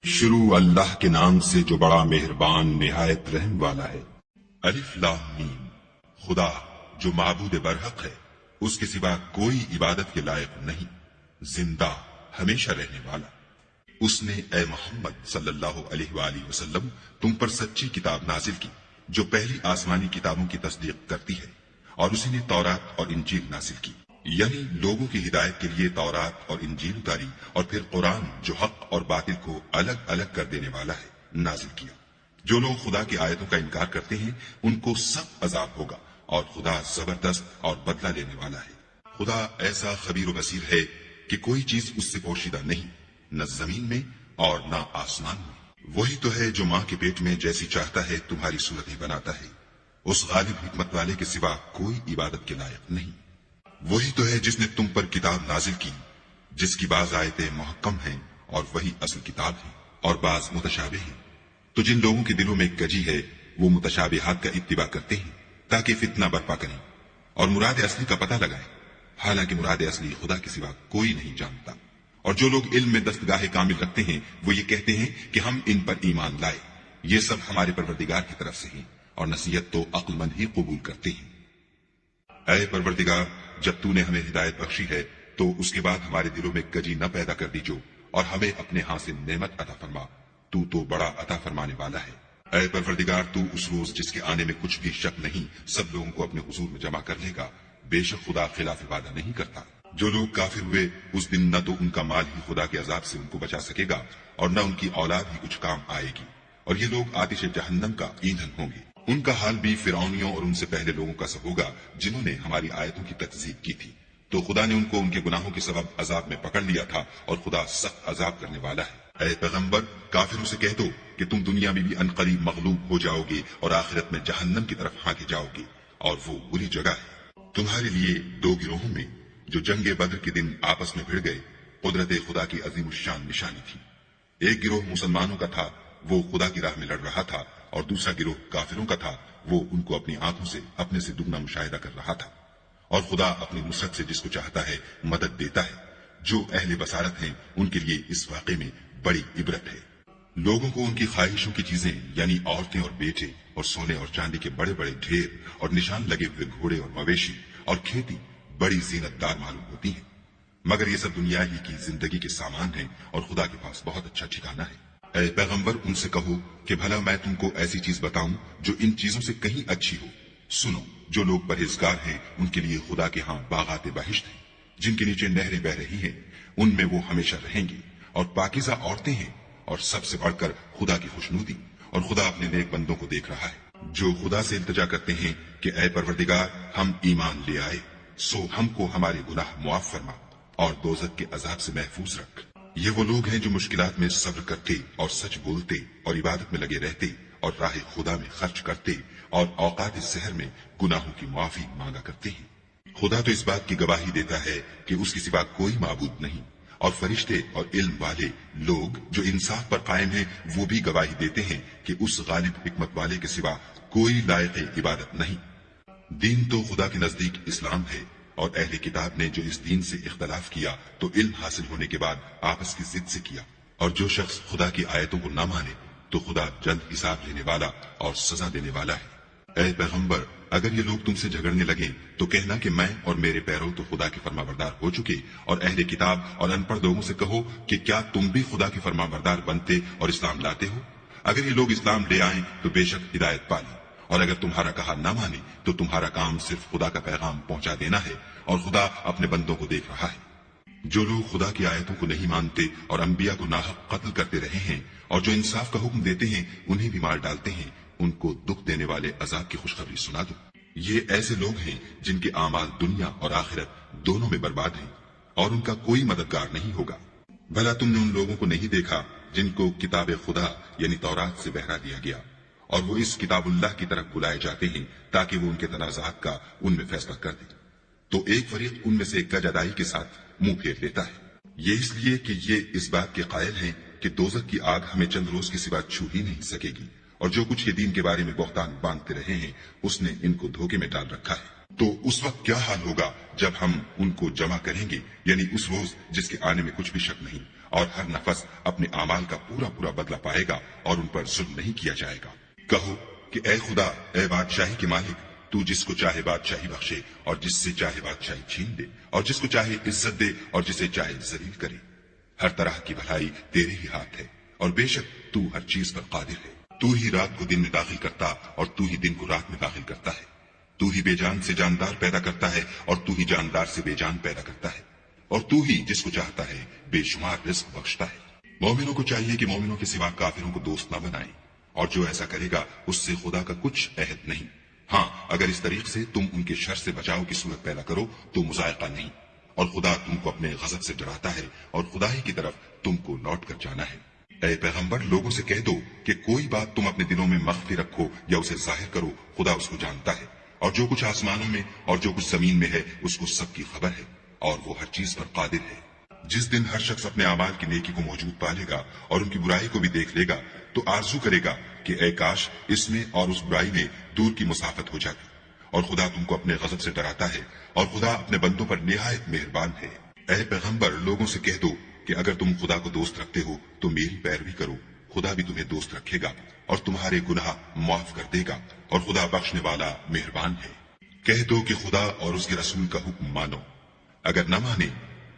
शुरू अल्लाह के नाम से जो बड़ा मेहरबान निहायत रहम वाला है। अलिफ लाम मीम। खुदा जो माबूद बरहक है, उसके सिवा कोई इबादत के लायक नहीं, जिंदा हमेशा रहने वाला। उसने ए मोहम्मद सल्लल्लाहु अलैहि वसल्लम तुम पर सच्ची किताब नाजिल की जो पहली आसमानी किताबों की तस्दीक करती है, और उसी ने तौरात और इंजील नाजिल की, यानी लोगों की हिदायत के लिए तौरात और इंजील उतारी, और फिर कुरान जो हक और बातिल को अलग अलग कर देने वाला है नाजिल किया। जो लोग खुदा की आयतों का इनकार करते हैं उनको सख्त अजाब होगा, और खुदा जबरदस्त और बदला लेने वाला है। खुदा ऐसा खबीर व बसीर है कि कोई चीज उससे पोशीदा नहीं, न जमीन में और न आसमान में। वही तो है जो माँ के पेट में जैसी चाहता है तुम्हारी सूरतें बनाता है। उस गालिब हिकमत वाले के सिवा कोई इबादत के लायक नहीं। वही तो है जिसने तुम पर किताब नाजिल की जिसकी बाज आयतें मुहक्कम हैं और वही असल किताब है, और बाज मुतशाबे हैं। तो जिन लोगों के दिलों में कजी है वो मुतशाबिहात का इत्तिबा करते हैं ताकि फितना बर्पा करें और मुराद असली का पता लगाएं, हालांकि मुराद असली खुदा के सिवा कोई नहीं जानता। और जो लोग इल्म में दस्तगाह कामिल रखते हैं वो ये कहते हैं कि हम इन पर ईमान लाए, ये सब हमारे परवरदिगार की तरफ से हैं, और नसीहत तो अक्लमंद ही कबूल करते हैं। ऐ परवरदिगार, जब तूने हमें हिदायत बख्शी है तो उसके बाद हमारे दिलों में कजी न पैदा कर दीजो, और हमें अपने हाथ से नेमत अता फरमा, तू तो बड़ा अता फरमाने वाला है। ऐ परवरदिगार, तू उस रोज जिसके आने में कुछ भी शक नहीं सब लोगों को अपने हुजूर में जमा कर लेगा। बेशक खुदा खिलाफ वादा नहीं करता। जो लोग काफिर हुए उस दिन न तो उनका माल ही खुदा के अजाब से उनको बचा सकेगा और न उनकी औलाद ही कुछ काम आएगी, और ये लोग आतिश जहन्नम का ईंधन होंगे। उनका हाल भी फिरौनियों और उनसे पहले लोगों का सा होगा जिन्होंने हमारी आयतों की तकजीब की थी। तो खुदा ने उनको उनके गुनाहों के सबब अजाब में पकड़ लिया था, और खुदा सख्त अजाब करने वाला है। ऐ पैगंबर, काफिरों से कह दो कि तुम दुनिया में भी अनकरीब मगलूब हो जाओगे और आखिरत में जहन्नम की तरफ हाँके जाओगे, और वो बुरी जगह है। तुम्हारे लिए दो गिरोहों में जो जंगे बद्र के दिन आपस में भिड़ गए कुदरत खुदा की अजीम शान निशानी थी। एक गिरोह मुसलमानों का था, वो खुदा की राह में लड़ रहा था, और दूसरा गिरोह काफिरों का था, वो उनको अपनी आंखों से अपने से दुगना मुशाहिदा कर रहा था। और खुदा अपनी नुसरत से जिसको चाहता है मदद देता है। जो अहले बसारत हैं उनके लिए इस वाक़े में बड़ी इबरत है। लोगों को उनकी ख्वाहिशों की चीजें यानी औरतें और बेटे और सोने और चांदी के बड़े बड़े ढेर और निशान लगे हुए घोड़े और मवेशी और खेती बड़ी जीनतदार मालूम होती हैं, मगर ये सब दुनिया ही की जिंदगी के सामान हैं, और खुदा के पास बहुत अच्छा ठिकाना है। ऐ पैगंबर, उनसे कहो कि भला मैं तुमको ऐसी चीज बताऊं जो इन चीजों से कहीं अच्छी हो। सुनो, जो लोग परहेजगार हैं उनके लिए खुदा के यहाँ बागाते बहिश्त हैं जिनके नीचे नहरें बह रही हैं, उनमें वो हमेशा रहेंगी, और पाकीज़ा औरतें हैं, और सबसे बढ़कर खुदा की खुशनुदी। और खुदा अपने नेक बंदों को देख रहा है जो खुदा से इल्तिजा करते हैं कि ऐ परवरदिगार, हम ईमान ले आए, सो हमको हमारे गुनाह मुआफ फरमा और दोज़ख के अजाब से महफूज रख। ये वो लोग हैं जो मुश्किलात में सब्र करते और सच बोलते और इबादत में लगे रहते और राह खुदा में खर्च करते और औकात सहर में गुनाहों की माफी मांगा करते हैं। खुदा तो इस बात की गवाही देता है कि उसके सिवा कोई माबूद नहीं, और फरिश्ते और इल्म वाले लोग जो इंसाफ पर कायम हैं वो भी गवाही देते हैं कि उस गालिब हिकमत वाले के सिवा कोई लायक इबादत नहीं। दीन तो खुदा के नजदीक इस्लाम है, और अहले किताब ने जो इस दीन से इख्तलाफ किया तो इल्म हासिल होने के बाद आपस की जिद से किया। और जो शख्स खुदा की आयतों को न माने तो खुदा जल्द हिसाब लेने वाला और सजा देने वाला है। ऐ पैगंबर, अगर ये लोग तुमसे झगड़ने लगे तो कहना कि मैं और मेरे पैरों तो खुदा के फरमाबरदार हो चुके, और अहले किताब और अनपढ़ लोगों से कहो कि क्या तुम भी खुदा के फरमाबरदार बनते और इस्लाम लाते हो। अगर ये लोग इस्लाम ले आए तो बेशक हिदायत पाली, और अगर तुम्हारा कहा न माने तो तुम्हारा काम सिर्फ खुदा का पैगाम पहुंचा देना है, और खुदा अपने बंदों को देख रहा है। जो लोग खुदा की आयतों को नहीं मानते और अंबिया को नाहक कत्ल करते रहे हैं, और जो इंसाफ का हुक्म देते हैं उन्हें भी मार डालते हैं, उनको दुख देने वाले अजाब की खुशखबरी सुना दो। ये ऐसे लोग हैं जिनके आमाल दुनिया और आखिरत दोनों में बर्बाद हैं, और उनका कोई मददगार नहीं होगा। भला तुमने उन लोगों को नहीं देखा जिनको किताब खुदा यानी तौरात से बहरा दिया गया, और वो इस किताबुल्लाह की तरफ बुलाए जाते हैं ताकि वो उनके तनाज़ात का उनमें फैसला कर दे। तो एक फरीक उनमें से गजादाई के साथ मुंह फेर लेता है, ये इसलिए कि ये इस बात के कायल हैं कि दोज़ख की आग हमें चंद रोज के सिवा छू ही नहीं सकेगी, और जो कुछ ये दीन के बारे में बहतान बांधते रहे हैं उसने इनको धोखे में डाल रखा है। तो उस वक्त क्या हाल होगा जब हम उनको जमा करेंगे, यानी उस रोज जिसके आने में कुछ भी शक नहीं, اور हर नफस अपने आमाल का पूरा पूरा बदला पाएगा और उन पर जुल्म नहीं किया जाएगा। कहो कि ए खुदा, ए बादशाही के मालिक, तू जिसको चाहे बादशाही बख्शे और जिससे चाहे बादशाही छीन दे, और जिसको चाहे इज्जत दे और जिसे चाहे जलील करे। हर तरह की भलाई तेरे ही हाथ है और बेशक तू हर चीज पर कादिर है। तू ही रात को दिन में दाखिल करता और तू ही दिन को रात में दाखिल करता है। तू ही बेजान से जानदार पैदा करता है और तू ही जानदार से बेजान पैदा करता है, और तू ही जिसको चाहता है बेशुमार रिज़्क बख्शता है। मोमिनों को चाहिए कि मोमिनों के सिवा काफिरों को दोस्त न बनाएं, और जो ऐसा करेगा उससे खुदा का कुछ अहद नहीं। हाँ, अगर इस तरीके से तुम उनके शर से बचाव की सूरत पैदा करो तो मुजायका नहीं, और खुदा तुमको अपने गजब से डराता है और खुदाई की तरफ तुमको लौट कर जाना है। ऐ पैगंबर, लोगों से कह दो कि कोई बात तुम अपने दिलों में मख्फी रखो या उसे जाहिर करो, खुदा उसको जानता है, और जो कुछ आसमानों में और जो कुछ जमीन में है उसको सबकी खबर है, और वो हर चीज पर कादिर है। जिस दिन हर शख्स अपने अमाल की नेकी को मौजूद पा लेगा और उनकी बुराई को भी देख लेगा तो आरजू करेगा कि ऐ काश इसमें और उस बुराई में दूर की मुसाफत हो जाती। और खुदा तुमको अपने गजब से डराता है और खुदा अपने बंदों पर निहायत मेहरबान है। ऐ पैगंबर, लोगों से कह दो कि अगर तुम खुदा को दोस्त रखते हो तो मेरी पैरवी करो, खुदा भी तुम्हें दोस्त रखेगा और तुम्हारे गुनाह माफ कर देगा, और खुदा बख्शने वाला मेहरबान है। कह दो कि खुदा और उसके रसूल का हुक्म मानो। अगर न माने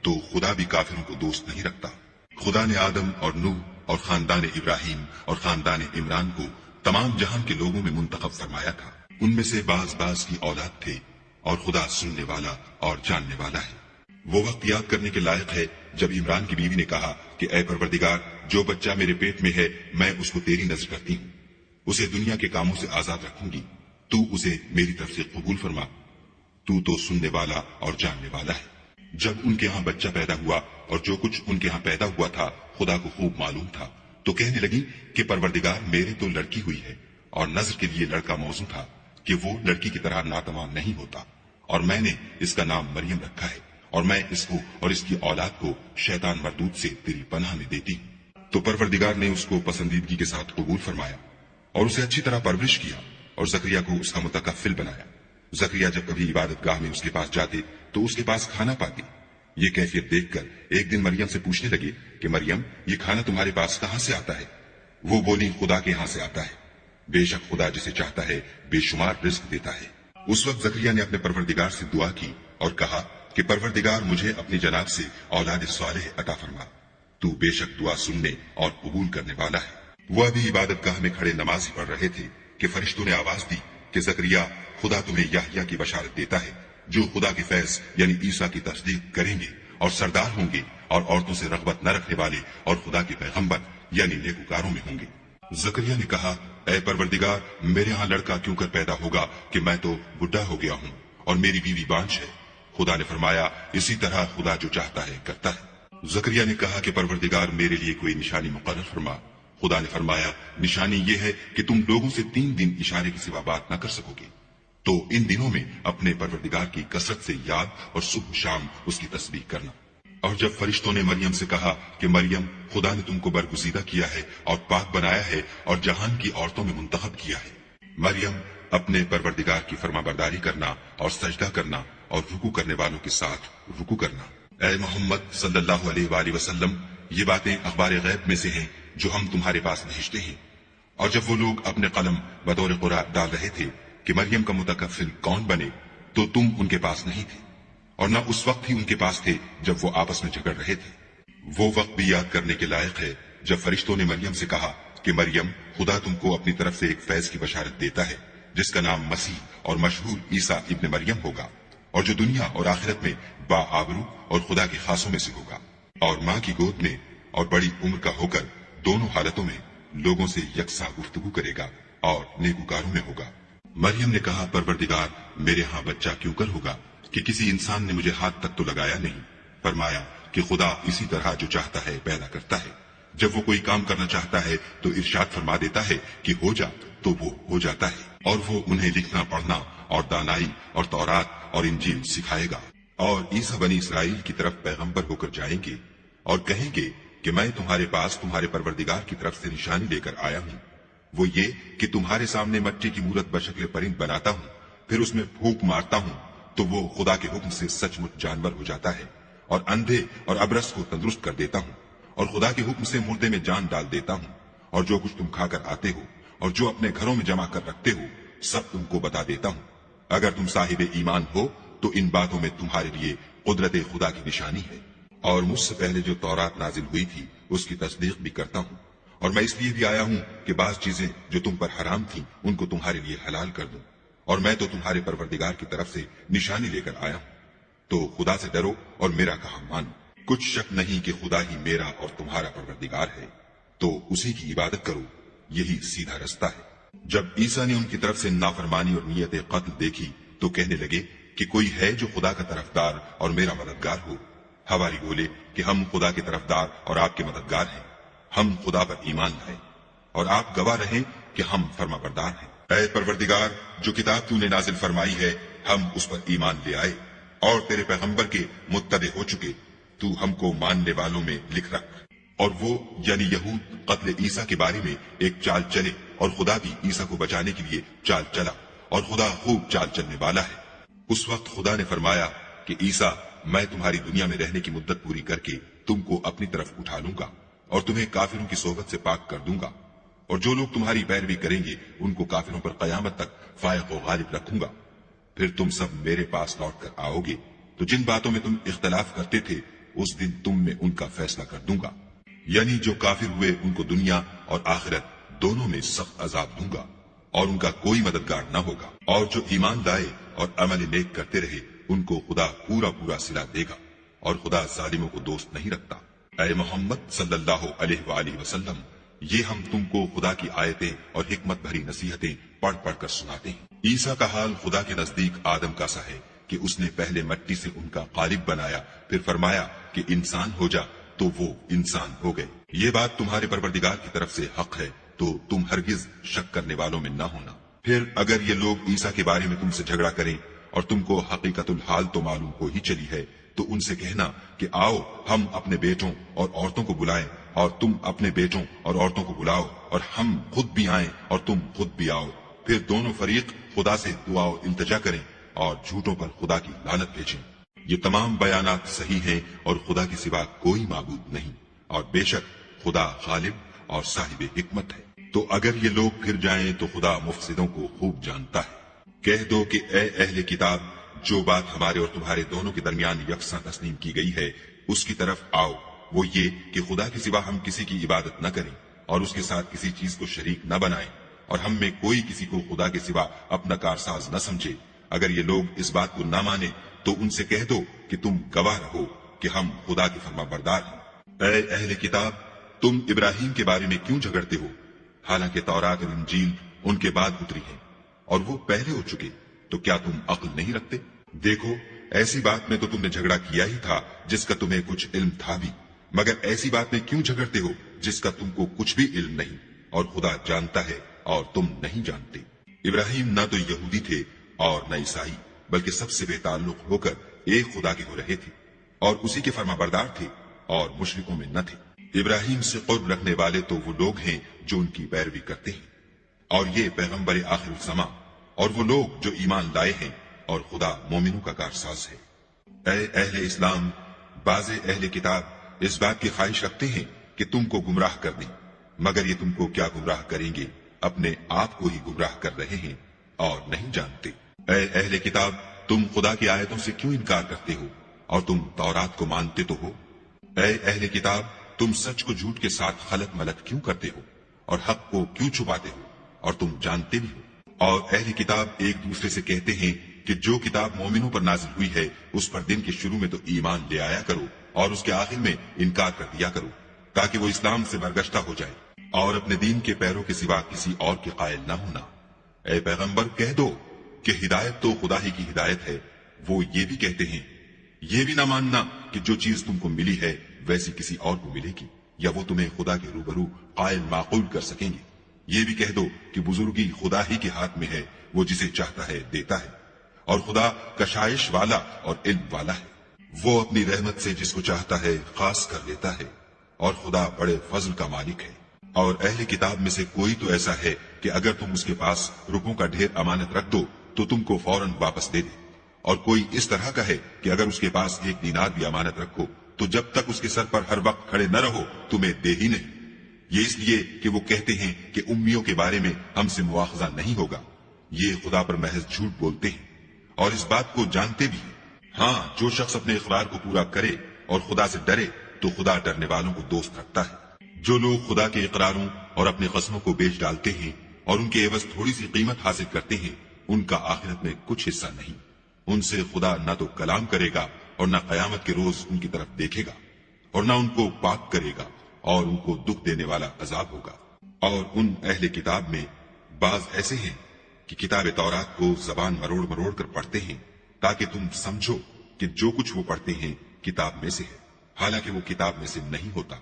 तो खुदा भी काफिरों को दोस्त नहीं रखता। खुदा ने आदम और नूह और खानदान इब्राहिम और खानदान इमरान को तमाम जहान के लोगों में मुंतखब फरमाया था। उनमें से बाज बाज की औलाद थे, और खुदा सुनने वाला और जानने वाला है। वो वक्त याद करने के लायक है जब इमरान की बीवी ने कहा कि ऐ परवरदिगार, जो बच्चा मेरे पेट में है मैं उसको तेरी नजर करती हूँ, उसे दुनिया के कामों से आजाद रखूंगी, तू उसे मेरी तरफ से कबूल फरमा, तू तो सुनने वाला और जानने वाला है। जब उनके यहाँ बच्चा पैदा हुआ और जो कुछ उनके यहाँ पैदा हुआ था खुदा को खूब मालूम था, तो कहने लगी कि परवरदिगार, मेरे तो लड़की हुई है, और नजर के लिए लड़का मौजूद था कि वो लड़की की तरह नातमाम नहीं होता, और मैंने इसका नाम मरियम रखा है, और मैं इसको और इसकी औलाद को शैतान मरदूद से तेरी पनाह में देती हूँ। तो परवरदिगार ने उसको पसंदीदगी के साथ कबूल फरमाया और उसे अच्छी तरह परवरिश किया और जकरिया को उसका मुतकफिल बनाया। जकरिया जब कभी इबादत गाह में उसके पास जाते तो उसके पास खाना पाते। ये कैफियत देखकर एक दिन मरियम से पूछने लगे कि मरियम, ये खाना तुम्हारे पास कहाँ से आता है? वो बोली, खुदा के यहाँ से आता है, बेशक खुदा जिसे चाहता है बेशुमार रिज़्क देता है। उस वक्त जकरिया ने अपने परवरदिगार से दुआ की और कहा कि परवरदिगार, मुझे अपनी जनाब से औलाद सालेह अता फरमा, तू बेशक दुआ सुनने और कबूल करने वाला है। वो अभी इबादत गाह में खड़े नमाज पढ़ रहे थे कि फरिश्तों ने आवाज दी कि जकरिया, खुदा तुम्हें याह्या की बशारत देता है, जो खुदा के फैज यानी ईसा की तस्दीक करेंगे और सरदार होंगे और औरतों से रगबत न रखने वाले और खुदा के पैगंबर यानी नेकुकारों में होंगे। जकरिया ने कहा, ऐ परवरदिगार, मेरे यहाँ लड़का क्यों कर पैदा होगा कि मैं तो बुढ़ा हो गया हूँ और मेरी बीवी बांझ है। खुदा ने फरमाया, इसी तरह खुदा जो चाहता है करता है। जकरिया ने कहा कि परवरदिगार, मेरे लिए कोई निशानी मुकर्रर फरमा। खुदा ने फरमाया, निशानी ये है कि तुम लोगों से 3 दिन इशारे के सिवा बात न कर सकोगे, तो इन दिनों में अपने परवरदिगार की कसरत से याद और सुबह शाम उसकी तस्बीह करना। और जब फरिश्तों ने मरियम से कहा कि मरियम, खुदा ने तुमको बरगुजीदा किया है और पाक बनाया है और जहान की औरतों में मुंतखब किया है, मरियम अपने परवरदिगार की फरमाबरदारी करना और सजदा करना और रुकू करने वालों के साथ रुकू करना। ऐ मोहम्मद सल्लल्लाहु अलैहि वसल्लम, ये बातें अखबार गैब में से हैं जो हम तुम्हारे पास भेजते हैं। और जब वो लोग अपने कलम बतौर कुरा डाल रहे थे कि मरियम का मुतकफिल कौन बने, तो तुम उनके पास नहीं थे, और न उस वक्त ही उनके पास थे जब वो आपस में झगड़ रहे थे। वो वक्त भी याद करने के लायक है जब फरिश्तों ने मरियम से कहा कि मरियम, खुदा तुमको अपनी तरफ से एक फैज की बशारत देता है जिसका नाम मसीह और मशहूर ईसा इब्न मरियम होगा, और जो दुनिया और आखिरत में बाआबरू और खुदा के खासों में से होगा, और माँ की गोद में और बड़ी उम्र का होकर दोनों हालतों में लोगों से यकसा गुफ्तगू करेगा और नेकुकारों में होगा। मरियम ने कहा, परवरदिगार, मेरे यहाँ बच्चा क्यों कर होगा कि किसी इंसान ने मुझे हाथ तक तो लगाया नहीं। फरमाया कि खुदा इसी तरह जो चाहता है पैदा करता है। जब वो कोई काम करना चाहता है तो इरशाद फरमा देता है कि हो जा, तो वो हो जाता है। और वो उन्हें लिखना पढ़ना और दानाई और तौरात और इंजील सिखाएगा। और ईसा बनी इसराइल की तरफ पैगंबर होकर जाएंगे और कहेंगे कि मैं तुम्हारे पास तुम्हारे परवरदिगार की तरफ से निशानी लेकर आया हूँ। वो ये कि तुम्हारे सामने मट्टी की मूरत बशक्ल परिंद बनाता हूँ, फिर उसमें फूंक मारता हूँ तो वो खुदा के हुक्म से सचमुच जानवर हो जाता है, और अंधे और अबरस को तंदुरुस्त कर देता हूँ, اور خدا کے حکم سے مردے میں جان ڈال دیتا ہوں، اور جو کچھ تم کھا کر آتے ہو اور جو اپنے گھروں میں جمع کر رکھتے ہو سب تم کو بتا دیتا ہوں۔ اگر تم صاحب ایمان ہو تو ان باتوں میں تمہارے لیے قدرت خدا کی نشانی ہے، اور مجھ سے پہلے جو تورات نازل ہوئی تھی اس کی تصدیق بھی کرتا ہوں، اور میں اس لیے بھی آیا ہوں کہ بعض چیزیں جو تم پر حرام تھیں ان کو تمہارے لیے حلال کر دوں، اور میں تو تمہارے پروردگار کی طرف سے نشانی لے کر آیا ہوں، تو خدا سے ڈرو اور میرا کہا مانو۔ کچھ شک نہیں کہ خدا ہی میرا اور تمہارا پروردگار ہے، تو اسی کی عبادت کرو، یہی سیدھا رستہ ہے۔ جب عیسیٰ نے ان کی طرف سے نافرمانی اور نیت قتل دیکھی تو کہنے لگے کہ کوئی ہے جو خدا کا طرفدار اور میرا مددگار ہو؟ حواری بولے کہ ہم خدا کے طرفدار اور آپ کے مددگار ہیں، ہم خدا پر ایمان لائے اور آپ گواہ رہیں کہ ہم فرما بردار ہیں۔ اے پروردگار، جو کتاب تو نے نازل فرمائی ہے ہم اس پر ایمان لے آئے، اور تیرے پیغمبر کے متبع ہو چکے، تو ہم کو ماننے والوں میں لکھ رکھ۔ اور وہ یعنی یہود قتل عیسیٰ کے بارے میں ایک چال چلے، اور خدا بھی عیسیٰ کو بچانے کے لیے چال چلا، اور خدا خوب چال چلنے والا ہے۔ اس وقت خدا نے فرمایا کہ عیسیٰ، میں تمہاری دنیا میں رہنے کی مدت پوری کر کے تم کو اپنی طرف اٹھا لوں گا اور تمہیں کافروں کی صحبت سے پاک کر دوں گا، اور جو لوگ تمہاری پیروی کریں گے ان کو کافروں پر قیامت تک فائق و غالب رکھوں گا۔ پھر تم سب میرے پاس لوٹ کر آؤ گے، تو جن باتوں میں تم اختلاف کرتے تھے اس دن تم میں ان کا فیصلہ کر دوں گا، یعنی جو کافر ہوئے ان کو دنیا اور آخرت دونوں میں سخت عذاب دوں گا، اور ان کا کوئی مددگار نہ ہوگا، اور جو ایمان لائے اور عمل نیک کرتے رہے ان کو خدا پورا پورا صلہ دے گا، اور خدا ظالموں کو دوست نہیں رکھتا۔ اے محمد صلی اللہ علیہ وآلہ وسلم، یہ ہم تم کو خدا کی آیتیں اور حکمت بھری نصیحتیں پڑھ پڑھ کر سناتے ہیں۔ عیسیٰ کا حال خدا کے نزدیک آدم کا سا ہے کہ اس نے پہلے مٹی سے ان کا قالب بنایا، پھر فرمایا کہ انسان ہو جا، تو وہ انسان ہو گئے۔ یہ بات تمہارے پروردگار کی طرف سے حق ہے، تو تم ہرگز شک کرنے والوں میں نہ ہونا۔ پھر اگر یہ لوگ عیسیٰ کے بارے میں تم سے جھگڑا کریں اور تم کو حقیقت الحال تو معلوم ہو ہی چلی ہے، تو ان سے کہنا کہ آؤ ہم اپنے بیٹوں اور عورتوں کو بلائیں، اور تم اپنے بیٹوں اور عورتوں کو بلاؤ، اور ہم خود بھی آئیں اور تم خود بھی آؤ، پھر دونوں فریق خدا سے دعا و التجا کریں اور جھوٹوں پر خدا کی لعنت بھیجیں۔ یہ تمام بیانات صحیح ہیں اور خدا کے سوا کوئی معبود نہیں، اور بے شک خدا غالب اور صاحب حکمت ہے۔ تو اگر یہ لوگ پھر جائیں تو خدا مفسدوں کو خوب جانتا ہے۔ کہہ دو کہ اے اہل کتاب، جو بات ہمارے اور تمہارے دونوں کے درمیان یکساں تسلیم کی گئی ہے اس کی طرف آؤ، وہ یہ کہ خدا کے سوا ہم کسی کی عبادت نہ کریں اور اس کے ساتھ کسی چیز کو شریک نہ بنائیں، اور ہم میں کوئی کسی کو خدا کے سوا اپنا کارساز نہ سمجھے۔ اگر یہ لوگ اس بات کو نہ مانے تو ان سے کہہ دو کہ تم گواہ رہو کہ ہم خدا کے فرما بردار ہیں۔ اے اہل کتاب، تم ابراہیم کے بارے میں کیوں جھگڑتے ہو، حالانکہ تورات اور انجیل ان کے بعد اتری ہیں اور وہ پہلے ہو چکے، تو کیا تم عقل نہیں رکھتے؟ دیکھو، ایسی بات میں تو تم نے جھگڑا کیا ہی تھا جس کا تمہیں کچھ علم تھا بھی، مگر ایسی بات میں کیوں جھگڑتے ہو جس کا تم کو کچھ بھی علم نہیں، اور خدا جانتا ہے اور تم نہیں جانتے۔ ابراہیم نہ تو یہودی تھے اور نہ عیسائی، بلکہ سب سے بے تعلق ہو کر ایک خدا کے ہو رہے تھے اور اسی کے فرما بردار تھے اور مشرکوں میں نہ تھے۔ ابراہیم سے قرب رکھنے والے تو وہ لوگ ہیں جو ان کی پیروی کرتے ہیں، اور یہ پیغمبر آخر الزماں، اور وہ لوگ جو ایمان لائے ہیں، اور خدا مومنوں کا کارساز ہے۔ اے اہل اسلام، بعض اہل کتاب اس بات کی خواہش رکھتے ہیں کہ تم کو گمراہ کر دیں، مگر یہ تم کو کیا گمراہ کریں گے، اپنے آپ کو ہی گمراہ کر رہے ہیں اور نہیں جانتے۔ اے اہل کتاب، تم خدا کی آیتوں سے کیوں انکار کرتے ہو اور تم تورات کو مانتے تو ہو؟ اے اہل کتاب، تم سچ کو جھوٹ کے ساتھ خلط ملط کیوں کرتے ہو اور حق کو کیوں چھپاتے ہو اور تم جانتے بھی ہو؟ اور اہل کتاب ایک دوسرے سے کہتے ہیں کہ جو کتاب مومنوں پر نازل ہوئی ہے اس پر دن کے شروع میں تو ایمان لے آیا کرو اور اس کے آخر میں انکار کر دیا کرو، تاکہ وہ اسلام سے برگشتہ ہو جائے اور اپنے دین کے پیروں کے سوا کسی اور کے قائل نہ ہونا۔ اے پیغمبر، کہہ دو کہ ہدایت تو خدا ہی کی ہدایت ہے۔ وہ یہ بھی کہتے ہیں، یہ بھی نہ ماننا کہ جو چیز تم کو ملی ہے ویسی کسی اور کو ملے گی، یا وہ تمہیں خدا کے روبرو قائل معقول کر سکیں گے۔ یہ بھی کہہ دو کہ بزرگی خدا ہی کے ہاتھ میں ہے، وہ جسے چاہتا ہے دیتا ہے، اور خدا کشائش والا اور علم والا ہے۔ وہ اپنی رحمت سے جس کو چاہتا ہے خاص کر لیتا ہے، اور خدا بڑے فضل کا مالک ہے۔ اور اہل کتاب میں سے کوئی تو ایسا ہے کہ اگر تم اس کے پاس روپوں کا ڈھیر امانت رکھ دو تو تم کو فوراً واپس دے دے، اور کوئی اس طرح کا ہے کہ اگر اس کے پاس 1 دینار بھی امانت رکھو تو جب تک اس کے سر پر ہر وقت کھڑے نہ رہو تمہیں دے ہی نہیں۔ یہ اس لیے کہ وہ کہتے ہیں کہ امیوں کے بارے میں ہم سے مواخذہ نہیں ہوگا۔ یہ خدا پر محض جھوٹ بولتے ہیں اور اس بات کو جانتے بھی ہیں۔ ہاں، جو شخص اپنے اقرار کو پورا کرے اور خدا سے ڈرے تو خدا ڈرنے والوں کو دوست رکھتا ہے۔ جو لوگ خدا کے اقراروں اور اپنے قسموں کو بیچ ڈالتے ہیں اور ان کے عوض تھوڑی سی قیمت حاصل کرتے ہیں، ان کا آخرت میں کچھ حصہ نہیں۔ ان سے خدا نہ تو کلام کرے گا اور نہ قیامت کے روز ان کی طرف دیکھے گا، اور نہ ان کو پاک کرے گا، اور ان کو دکھ دینے والا عذاب ہوگا۔ اور ان اہل کتاب میں بعض ایسے ہیں کہ کتاب تورات کو زبان مروڑ مروڑ کر پڑھتے ہیں تاکہ تم سمجھو کہ جو کچھ وہ پڑھتے ہیں کتاب میں سے ہے، حالانکہ وہ کتاب میں سے نہیں ہوتا،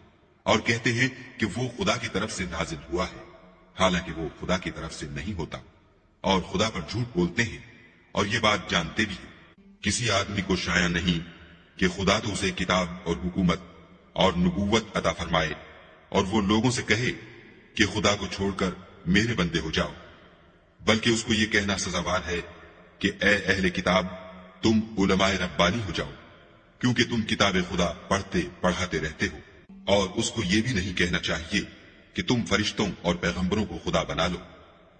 اور کہتے ہیں کہ وہ خدا کی طرف سے نازل ہوا ہے، حالانکہ وہ خدا کی طرف سے نہیں ہوتا، اور خدا پر جھوٹ بولتے ہیں اور یہ بات جانتے بھی ہیں۔ کسی آدمی کو شایع نہیں کہ خدا تو اسے کتاب اور حکومت اور نبوت عطا فرمائے اور وہ لوگوں سے کہے کہ خدا کو چھوڑ کر میرے بندے ہو جاؤ، بلکہ اس کو یہ کہنا سزاوار ہے کہ اے اہل کتاب، تم علماء ربانی ہو جاؤ، کیونکہ تم کتاب خدا پڑھتے پڑھاتے رہتے ہو۔ اور اس کو یہ بھی نہیں کہنا چاہیے کہ تم فرشتوں اور پیغمبروں کو خدا بنا لو۔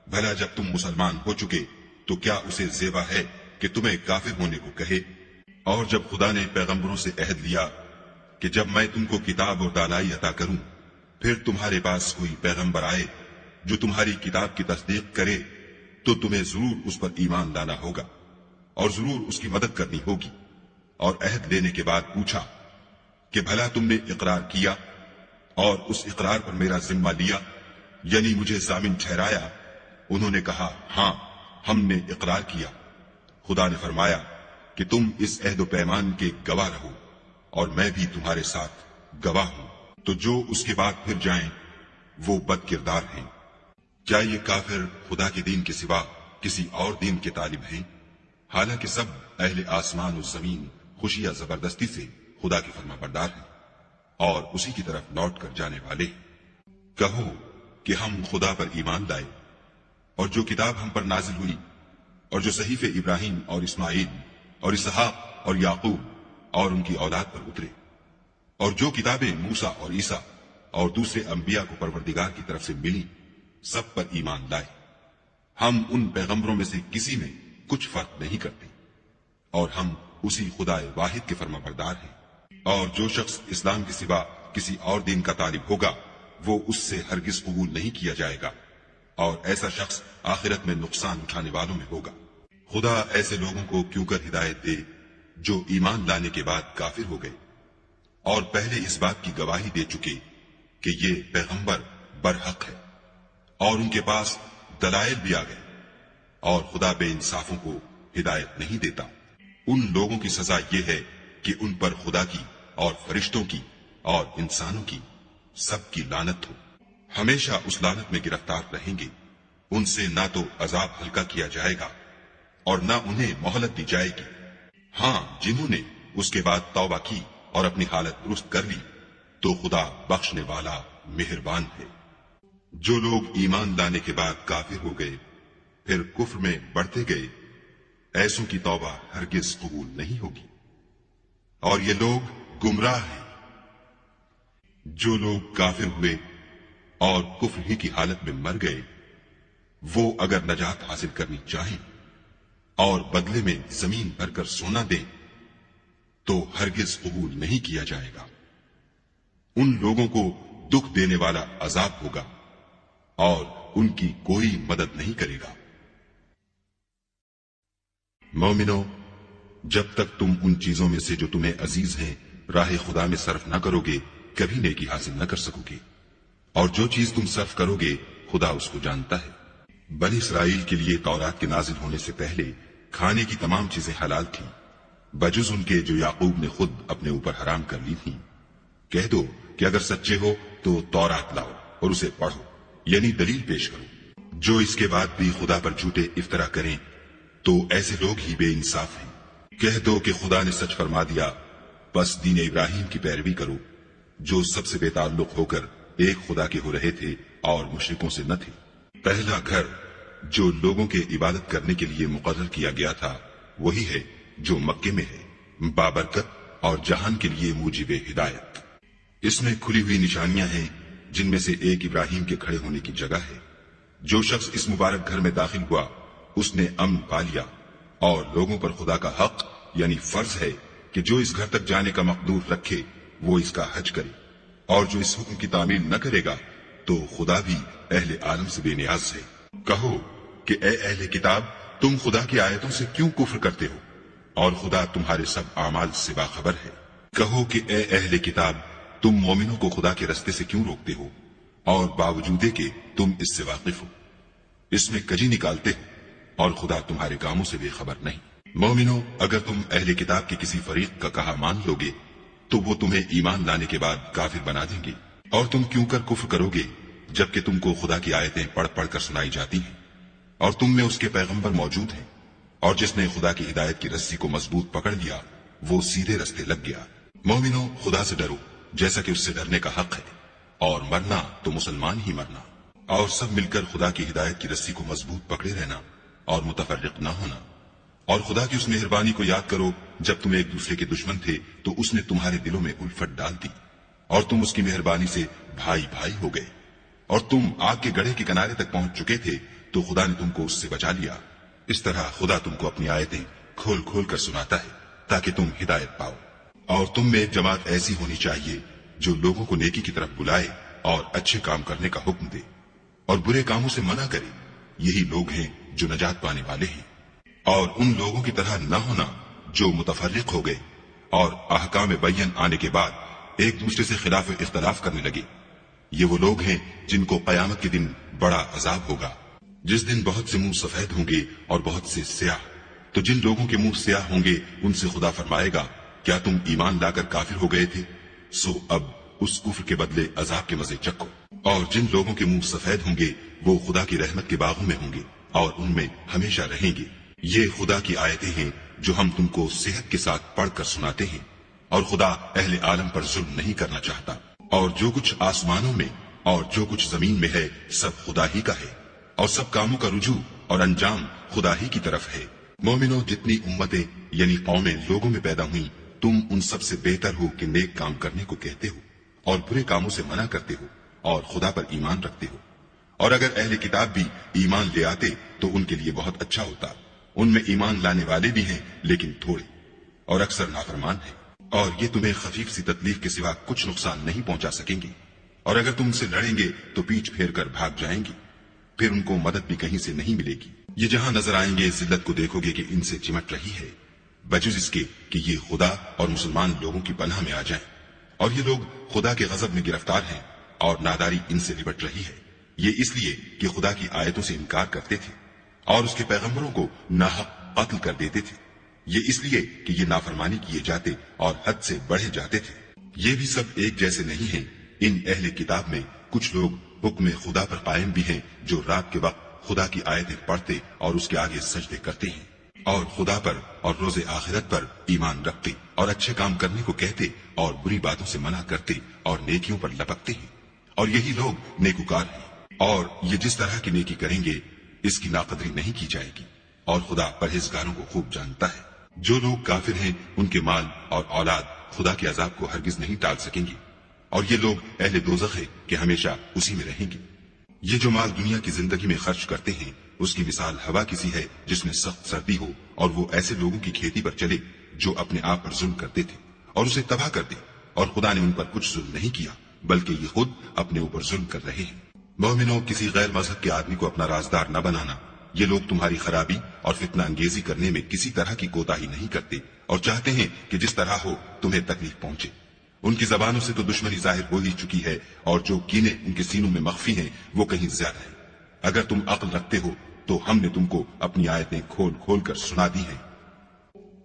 بھلا جب تم مسلمان ہو چکے تو کیا اسے زیبا ہے کہ تمہیں کافر ہونے کو کہے؟ اور جب خدا نے پیغمبروں سے عہد لیا کہ جب میں تم کو کتاب اور دانائی عطا کروں، پھر تمہارے پاس کوئی پیغمبر آئے جو تمہاری کتاب کی تصدیق کرے، تو تمہیں ضرور اس پر ایمان لانا ہوگا اور ضرور اس کی مدد کرنی ہوگی۔ اور عہد لینے کے بعد پوچھا کہ بھلا تم نے اقرار کیا اور اس اقرار پر میرا ذمہ لیا، یعنی مجھے ضامن ٹھہرایا؟ انہوں نے کہا ہاں، ہم نے اقرار کیا۔ خدا نے فرمایا کہ تم اس عہد و پیمان کے گواہ رہو اور میں بھی تمہارے ساتھ گواہ ہوں۔ تو جو اس کے بعد پھر جائیں وہ بد کردار ہیں۔ کیا یہ کافر خدا کے دین کے سوا کسی اور دین کے طالب ہیں؟ حالانکہ سب اہل آسمان و زمین خوشی یا زبردستی سے خدا کے فرما بردار ہیں اور اسی کی طرف لوٹ کر جانے والے ہیں۔ کہو کہ ہم خدا پر ایمان لائے اور جو کتاب ہم پر نازل ہوئی اور جو صحیفے ابراہیم اور اسماعیل اور اسحاق اور یعقوب اور ان کی اولاد پر اترے، اور جو کتابیں موسیٰ اور عیسیٰ اور دوسرے انبیاء کو پروردگار کی طرف سے ملی، سب پر ایمان لائے۔ ہم ان پیغمبروں میں سے کسی میں کچھ فرق نہیں کرتے، اور ہم اسی خدا واحد کے فرما بردار ہیں۔ اور جو شخص اسلام کے سوا کسی اور دین کا طالب ہوگا وہ اس سے ہرگز قبول نہیں کیا جائے گا، اور ایسا شخص آخرت میں نقصان اٹھانے والوں میں ہوگا۔ خدا ایسے لوگوں کو کیوں کر ہدایت دے جو ایمان لانے کے بعد کافر ہو گئے اور پہلے اس بات کی گواہی دے چکے کہ یہ پیغمبر برحق ہے، اور ان کے پاس دلائل بھی آ گئے، اور خدا بے انصافوں کو ہدایت نہیں دیتا۔ ان لوگوں کی سزا یہ ہے کہ ان پر خدا کی اور فرشتوں کی اور انسانوں کی سب کی لعنت ہو، ہمیشہ اس لعنت میں گرفتار رہیں گے۔ ان سے نہ تو عذاب ہلکا کیا جائے گا اور نہ انہیں مہلت دی جائے گی۔ ہاں، جنہوں نے اس کے بعد توبہ کی اور اپنی حالت درست کر لی تو خدا بخشنے والا مہربان ہے۔ جو لوگ ایمان لانے کے بعد کافر ہو گئے پھر کفر میں بڑھتے گئے، ایسوں کی توبہ ہرگز قبول نہیں ہوگی، اور یہ لوگ گمراہ ہیں۔ جو لوگ کافر ہوئے اور کفر ہی کی حالت میں مر گئے، وہ اگر نجات حاصل کرنی چاہیں اور بدلے میں زمین بھر کر سونا دیں تو ہرگز قبول نہیں کیا جائے گا۔ ان لوگوں کو دکھ دینے والا عذاب ہوگا اور ان کی کوئی مدد نہیں کرے گا۔ مومنو، جب تک تم ان چیزوں میں سے جو تمہیں عزیز ہیں راہ خدا میں صرف نہ کرو گے کبھی نیکی حاصل نہ کر سکو گے، اور جو چیز تم صرف کرو گے خدا اس کو جانتا ہے۔ بنی اسرائیل کے لیے تورات کے نازل ہونے سے پہلے کھانے کی تمام چیزیں حلال تھیں بجز ان کے جو یعقوب نے خود اپنے اوپر حرام کر لی تھیں۔ کہہ دو کہ اگر سچے ہو تو تورات لاؤ اور اسے پڑھو، یعنی دلیل پیش کرو۔ جو اس کے بعد بھی خدا پر جھوٹے افطرا کریں تو ایسے لوگ ہی بے انصاف ہیں۔ کہہ دو کہ خدا نے سچ فرما دیا، بس دین ابراہیم کی پیروی کرو جو سب سے بے تعلق ہو کر ایک خدا کے ہو رہے تھے اور مشرکوں سے نہ تھے۔ پہلا گھر جو لوگوں کے عبادت کرنے کے لیے مقرر کیا گیا تھا وہی ہے جو مکے میں ہے، بابرکت اور जहान के लिए मूजिब हिदायत। इसमें खुली हुई निशानियां हैं, जिनमें से एक इब्राहिम के खड़े होने की जगह है। जो शख्स इस मुबारक घर में दाखिल हुआ उसने अमन पा लिया, और लोगों पर खुदा का हक यानी फर्ज है कि जो इस घर तक जाने का मकदूर रखे वो इसका हज करे, और जो इस हुक्म की तामील न करेगा तो खुदा भी अहले आलम से बेनियाज है। कहो कि ए अहले किताब, तुम खुदा की आयतों से क्यों कुफ्र करते हो, और खुदा तुम्हारे सब आमाल से बाखबर है। कहो कि ए अहले किताब, तुम मोमिनों को खुदा के रस्ते से क्यों रोकते हो, और बावजूद कि तुम इससे वाकिफ हो इसमें कजी निकालते हो, और खुदा तुम्हारे कामों से बेखबर नहीं। मोमिनो, अगर तुम अहले किताब के किसी फरीक का कहा मान लोगे तो वो तुम्हें ईमान लाने के बाद काफिर बना देंगे, और तुम क्यों कर कुफ्र करोगे जबकि तुमको खुदा की आयतें पढ़ पढ़ कर सुनाई जाती हैं, और तुम में उसके पैगंबर मौजूद हैं, और जिसने खुदा की हिदायत की रस्सी को मजबूत पकड़ लिया वो सीधे रस्ते लग गया। मोमिनो, खुदा से डरो जैसा कि उससे डरने का हक है, और मरना तो मुसलमान ही मरना, और सब मिलकर खुदा की हिदायत की रस्सी को मजबूत पकड़े रहना और मुतफर्रिक न होना। और खुदा की उस मेहरबानी को याद करो जब तुम एक दूसरे के दुश्मन थे तो उसने तुम्हारे दिलों में उल्फत डाल दी, और तुम उसकी मेहरबानी से भाई भाई हो गए, और तुम आग के गड्ढे के किनारे तक पहुंच चुके थे तो खुदा ने तुमको उससे बचा लिया। इस तरह खुदा तुमको अपनी आयतें खोल खोल कर सुनाता है ताकि तुम हिदायत पाओ। और तुम में एक जमात ऐसी होनी चाहिए जो लोगों को नेकी की तरफ बुलाए और अच्छे काम करने का हुक्म दे और बुरे कामों से मना करे। यही लोग हैं जो नजात पाने वाले हैं। और उन लोगों की तरह न होना जो मुतफर्रिक हो गए और अहकाम बय्यन आने के बाद एक दूसरे से खिलाफ इख्तलाफ करने लगे। ये वो लोग हैं जिनको कयामत के दिन बड़ा अजाब होगा, जिस दिन बहुत से मुंह सफेद होंगे और बहुत से स्याह। तो जिन लोगों के मुंह स्याह होंगे उनसे खुदा फरमाएगा, क्या तुम ईमान लाकर काफिर हो गए थे? सो अब उस कुफ्र के बदले अजाब के मजे चखो। और जिन लोगों के मुंह सफेद होंगे वो खुदा की रहमत के बागों में होंगे और उनमें हमेशा रहेंगे। ये खुदा की आयतें हैं जो हम तुमको सेहत के साथ पढ़कर सुनाते हैं, और खुदा अहले आलम पर जुल्म नहीं करना चाहता। और जो कुछ आसमानों में और जो कुछ जमीन में है सब खुदा ही का है, और सब कामों का रुजू और अंजाम खुदा ही की तरफ है। मोमिनो, जितनी उम्मतें यानी कौमें लोगों में पैदा हुई, तुम उन सब से बेहतर हो कि नेक काम करने को कहते हो और बुरे कामों से मना करते हो और खुदा पर ईमान रखते हो। और अगर अहले किताब भी ईमान ले आते तो उनके लिए बहुत अच्छा होता। उनमें ईमान लाने वाले भी हैं लेकिन थोड़े, और अक्सर नाफरमान हैं। और ये तुम्हें खफीफ सी तकलीफ के सिवा कुछ नुकसान नहीं पहुंचा सकेंगे। और अगर तुमसे लड़ेंगे तो पीठ फेर कर भाग जाएंगे, फिर उनको मदद भी कहीं से नहीं मिलेगी। ये जहां नजर आएंगे जिल्लत को देखोगे कि इनसे चिमट रही है, बजुज इसके कि ये खुदा और मुसलमान लोगों की पनाह में आ जाएं। और ये लोग खुदा के गजब में गिरफ्तार हैं और नादारी इनसे लिपट रही है। ये इसलिए कि खुदा की आयतों से इनकार करते थे और उसके पैगंबरों को नाहक कत्ल कर देते थे। ये इसलिए कि ये नाफरमानी किए जाते और हद से बढ़े जाते थे। ये भी सब एक जैसे नहीं हैं। इन अहले किताब में कुछ लोग हुक्म खुदा पर कायम भी हैं, जो रात के वक्त खुदा की आयतें पढ़ते और उसके आगे सजदे करते हैं, और खुदा पर और रोजे आखिरत पर ईमान रखते और अच्छे काम करने को कहते और बुरी बातों से मना करते और नेकियों पर लपकते हैं। और यही लोग नेकुकार हैं। और ये जिस तरह की नेकी करेंगे इसकी नाकदरी नहीं की जाएगी, और खुदा परहेजगारों को खूब जानता है। जो लोग काफिर हैं उनके माल और औलाद खुदा के अजाब को हरगिज नहीं टाल सकेंगे, और ये लोग अहले दोज़ख है कि हमेशा उसी में रहेंगे। ये जो माल दुनिया की जिंदगी में खर्च करते हैं उसकी मिसाल हवा किसी है जिसमें सख्त सर्दी हो, और वो ऐसे लोगों की खेती पर चले जो अपने आप पर जुल्म करते थे और उसे तबाह कर दे, और खुदा ने उन पर कुछ जुल्म नहीं किया बल्कि ये खुद अपने ऊपर जुल्म कर रहे हैं। मोमिनो, किसी गैर मजहब के आदमी को अपना राजदार न बनाना। ये लोग तुम्हारी खराबी और फितना अंगेजी करने में किसी तरह की कोताही नहीं करते और चाहते हैं कि जिस तरह हो तुम्हें तकलीफ पहुंचे। उनकी जबानों से तो दुश्मनी जाहिर हो ही चुकी है, और जो कीने उनके सीनों में मख्फी हैं वो कहीं ज्यादा है। अगर तुम अक्ल रखते हो तो हमने तुमको अपनी आयतें खोल खोल कर सुना दी हैं।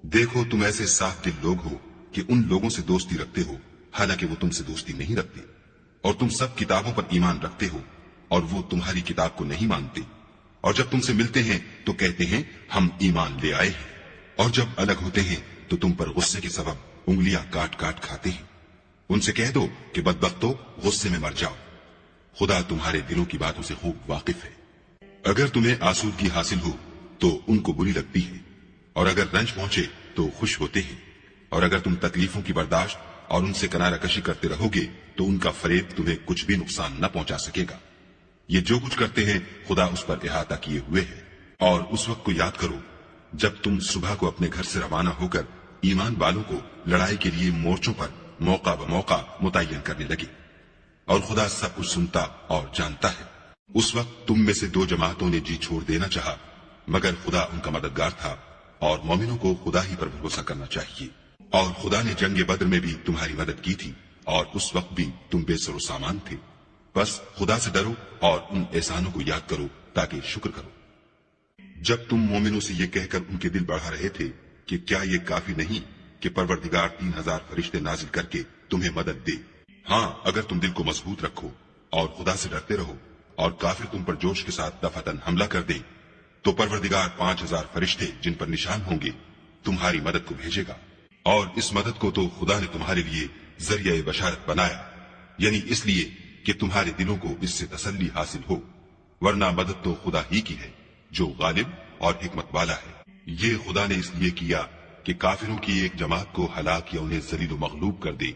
देखो, तुम ऐसे साफ दिल लोग हो कि उन लोगों से दोस्ती रखते हो हालांकि वो तुमसे दोस्ती नहीं रखते, और तुम सब किताबों पर ईमान रखते हो और वो तुम्हारी किताब को नहीं मानते। और जब तुमसे मिलते हैं तो कहते हैं हम ईमान ले आए हैं, और जब अलग होते हैं तो तुम पर गुस्से के सबब उंगलियां काट काट खाते हैं। उनसे कह दो कि बदबख्तो, गुस्से में मर जाओ। खुदा तुम्हारे दिलों की बातों से खूब वाकिफ है। अगर तुम्हें आसूदगी हासिल हो तो उनको बुरी लगती है, और अगर रंज पहुंचे तो खुश होते हैं। اور اگر تم تکلیفوں کی برداشت اور ان سے کنارہ کشی کرتے رہوگے تو ان کا فریب تمہیں کچھ بھی نقصان نہ پہنچا سکے گا۔ یہ جو کچھ کرتے ہیں خدا اس پر احاطہ کیے ہوئے ہے۔ اور اس وقت کو یاد کرو جب تم صبح کو اپنے گھر سے روانہ ہو کر ایمان والوں کو لڑائی کے لیے مورچوں پر موقع بموقع متعین کرنے لگے، اور خدا سب کچھ سنتا اور جانتا ہے۔ اس وقت تم میں سے دو جماعتوں نے جی چھوڑ دینا چاہا، مگر خدا ان کا مددگار تھا، اور مومنوں کو خدا ہی پر بھروسہ کرنا چاہیے۔ اور خدا نے جنگ بدر میں بھی تمہاری مدد کی تھی، اور اس وقت بھی تم بے سر و سامان تھے۔ بس خدا سے ڈرو اور ان احسانوں کو یاد کرو تاکہ شکر کرو۔ جب تم مومنوں سے یہ کہہ کر ان کے دل بڑھا رہے تھے کہ کیا یہ کافی نہیں کہ پروردگار 3000 فرشتے نازل کر کے تمہیں مدد دے؟ ہاں، اگر تم دل کو مضبوط رکھو اور خدا سے ڈرتے رہو اور کافر تم پر جوش کے ساتھ دفعتاً حملہ کر دے تو پروردگار 5000 فرشتے جن پر نشان ہوں گے تمہاری مدد کو بھیجے گا۔ اور اس مدد کو تو خدا نے تمہارے لیے ذریعہ بشارت بنایا، یعنی اس لیے کہ تمہارے دلوں کو اس سے تسلی حاصل ہو، ورنہ مدد تو خدا ہی کی ہے جو غالب اور حکمت والا ہے۔ یہ خدا نے اس لیے کیا کہ کافروں کی ایک جماعت کو ہلاک یا انہیں ذلیل و مغلوب کر دے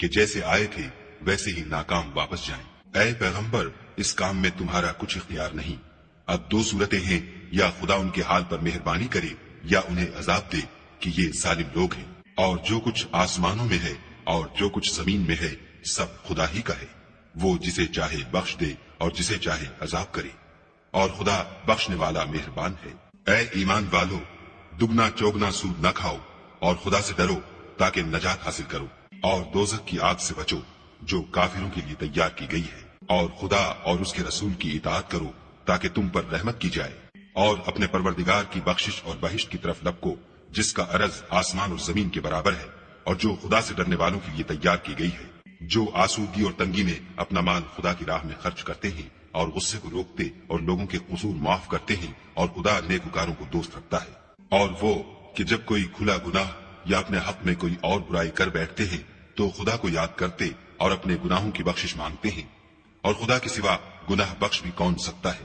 کہ جیسے آئے تھے ویسے ہی ناکام واپس جائیں۔ اے پیغمبر، اس کام میں تمہارا کچھ اختیار نہیں۔ اب دو صورتیں ہیں، یا خدا ان کے حال پر مہربانی کرے یا انہیں عذاب دے کہ یہ ظالم لوگ ہیں۔ اور جو کچھ آسمانوں میں ہے اور جو کچھ زمین میں ہے سب خدا ہی کا ہے، وہ جسے چاہے بخش دے اور جسے چاہے عذاب کرے، اور خدا بخشنے والا مہربان ہے۔ اے ایمان والو، دگنا چوگنا سود نہ کھاؤ اور خدا سے ڈرو تاکہ نجات حاصل کرو، اور دوزخ کی آگ سے بچو جو کافروں کے لیے تیار کی گئی ہے، اور خدا اور اس کے رسول کی اطاعت کرو تاکہ تم پر رحمت کی جائے، اور اپنے پروردگار کی بخشش اور بہشت کی طرف لپکو جس کا عرض آسمان اور زمین کے برابر ہے، اور جو خدا سے ڈرنے والوں کے لیے تیار کی گئی ہے۔ جو آسودگی اور تنگی میں اپنا مال خدا کی راہ میں خرچ کرتے ہیں اور غصے کو روکتے اور لوگوں کے قصور معاف کرتے ہیں، اور خدا نیکوکاروں کو دوست رکھتا ہے۔ اور وہ کہ جب کوئی کھلا گناہ یا اپنے حق میں کوئی اور برائی کر بیٹھتے ہیں تو خدا کو یاد کرتے اور اپنے گناہوں کی بخشش مانگتے ہیں، اور خدا کے سوا گناہ بخش بھی کون سکتا ہے،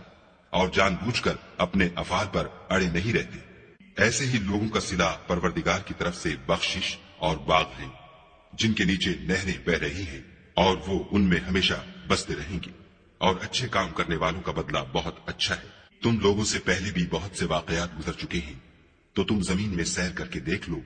اور جان بوجھ کر اپنے افعال پر اڑے نہیں رہتے۔ ایسے ہی لوگوں کا صلہ پروردگار کی طرف سے بخشش اور باغ ہیں جن کے نیچے نہریں بہ رہی ہیں، اور وہ ان میں ہمیشہ بستے رہیں گے، اور اچھے کام کرنے والوں کا بدلہ بہت اچھا ہے۔ تم لوگوں سے پہلے بھی بہت سے واقعات گزر چکے ہیں، تو تم زمین میں سیر کر کے دیکھ لو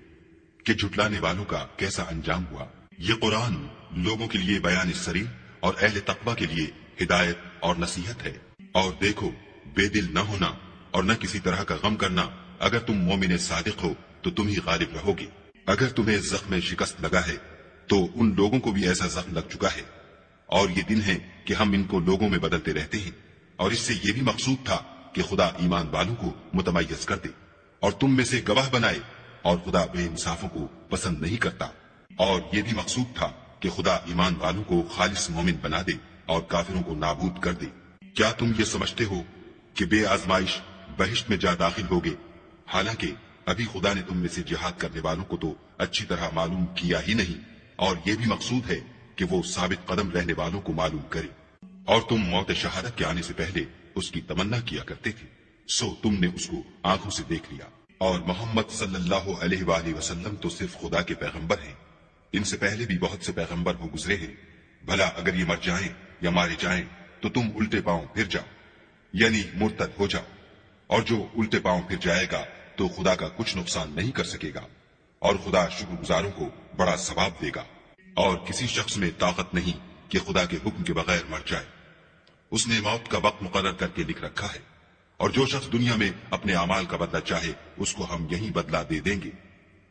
کہ جھٹلانے والوں کا کیسا انجام ہوا۔ یہ قرآن لوگوں کے لیے بیان صریح اور اہل تقوی کے لیے ہدایت اور نصیحت ہے۔ اور دیکھو، بے دل نہ ہونا اور نہ کسی طرح کا غم کرنا، اگر تم مومن صادق ہو تو تم ہی غالب رہو گے۔ اگر تمہیں زخم شکست لگا ہے تو ان لوگوں کو بھی ایسا زخم لگ چکا ہے، اور یہ دن ہے کہ ہم ان کو لوگوں میں بدلتے رہتے ہیں، اور اس سے یہ بھی مقصود تھا کہ خدا ایمان والوں کو متمیز کر دے اور تم میں سے گواہ بنائے، اور خدا بے انصافوں کو پسند نہیں کرتا۔ اور یہ بھی مقصود تھا کہ خدا ایمان والوں کو خالص مومن بنا دے اور کافروں کو نابود کر دے۔ کیا تم یہ سمجھتے ہو کہ بے آزمائش بہشت میں جا داخل ہوگے، حالانکہ ابھی خدا نے تم میں سے جہاد کرنے والوں کو تو اچھی طرح معلوم کیا ہی نہیں، اور یہ بھی مقصود ہے کہ وہ ثابت قدم رہنے والوں کو معلوم کرے۔ اور تم موت شہادت کے آنے سے پہلے اس کی تمنا کیا کرتے تھے، سو تم نے اس کو آنکھوں سے دیکھ لیا۔ اور محمد صلی اللہ علیہ وآلہ وسلم تو صرف خدا کے پیغمبر ہیں، ان سے پہلے بھی بہت سے پیغمبر ہو گزرے ہیں۔ بھلا اگر یہ مر جائیں یا مارے جائیں تو تم الٹے پاؤں پھر جاؤ، یعنی مرتد ہو جاؤ، اور جو الٹے پاؤں پھر جائے گا تو خدا کا کچھ نقصان نہیں کر سکے گا، اور خدا شکر گزاروں کو بڑا ثواب دے گا۔ اور کسی شخص میں طاقت نہیں کہ خدا کے حکم کے بغیر مر جائے، اس نے موت کا وقت مقرر کر کے لکھ رکھا ہے، اور جو شخص دنیا میں اپنے اعمال کا بدلہ چاہے اس کو ہم یہی بدلہ دے دیں گے،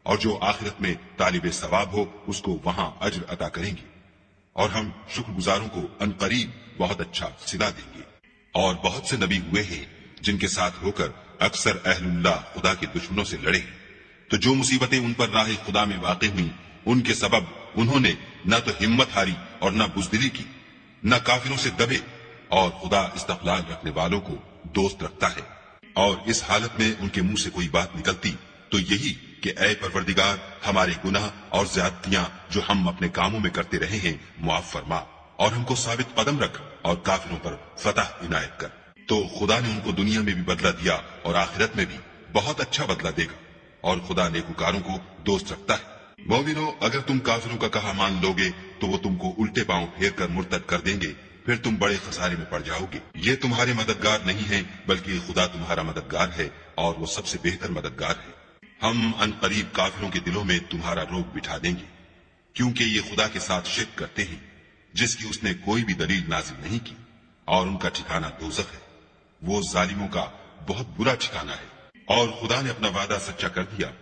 اور جو آخرت میں طالب ثواب ہو اس کو وہاں اجر عطا کریں گے، اور ہم شکر گزاروں کو عنقریب بہت اچھا صلا دیں گے۔ اور بہت سے نبی ہوئے ہیں جن کے ساتھ ہو کر اکثر اہل اللہ خدا کے دشمنوں سے لڑے ہیں، تو جو مصیبتیں ان پر راہ خدا میں واقع ہوئیں ان کے سبب انہوں نے نہ تو ہمت ہاری اور نہ بزدلی کی، نہ کافروں سے دبے، اور خدا استقلال رکھنے والوں کو دوست رکھتا ہے۔ اور اس حالت میں ان کے منہ سے کوئی بات نکلتی تو یہی کہ اے پروردگار، ہمارے گناہ اور زیادتیاں جو ہم اپنے کاموں میں کرتے رہے ہیں معاف فرما، اور ہم کو ثابت قدم رکھ اور کافروں پر فتح عنایت کر۔ تو خدا نے ان کو دنیا میں بھی بدلہ دیا اور آخرت میں بھی بہت اچھا بدلہ دے گا، اور خدا نیکوکاروں کو دوست رکھتا ہے۔ मोमिनो, अगर तुम काफिरों का कहा मान लोगे तो वो तुमको उल्टे पांव फेर कर मुर्तद कर देंगे, फिर तुम बड़े खसारे में पड़ जाओगे। ये तुम्हारे मददगार नहीं है, बल्कि खुदा तुम्हारा मददगार है और वो सबसे बेहतर मददगार है। हम अनकरीब काफिरों के दिलों में तुम्हारा रोग बिठा देंगे, क्योंकि ये खुदा के साथ शिर्क करते हैं जिसकी उसने कोई भी दलील नाजिल नहीं की, और उनका ठिकाना दोज़ख है। वो जालिमों का बहुत बुरा ठिकाना है। और खुदा ने अपना वादा सच्चा कर दिया,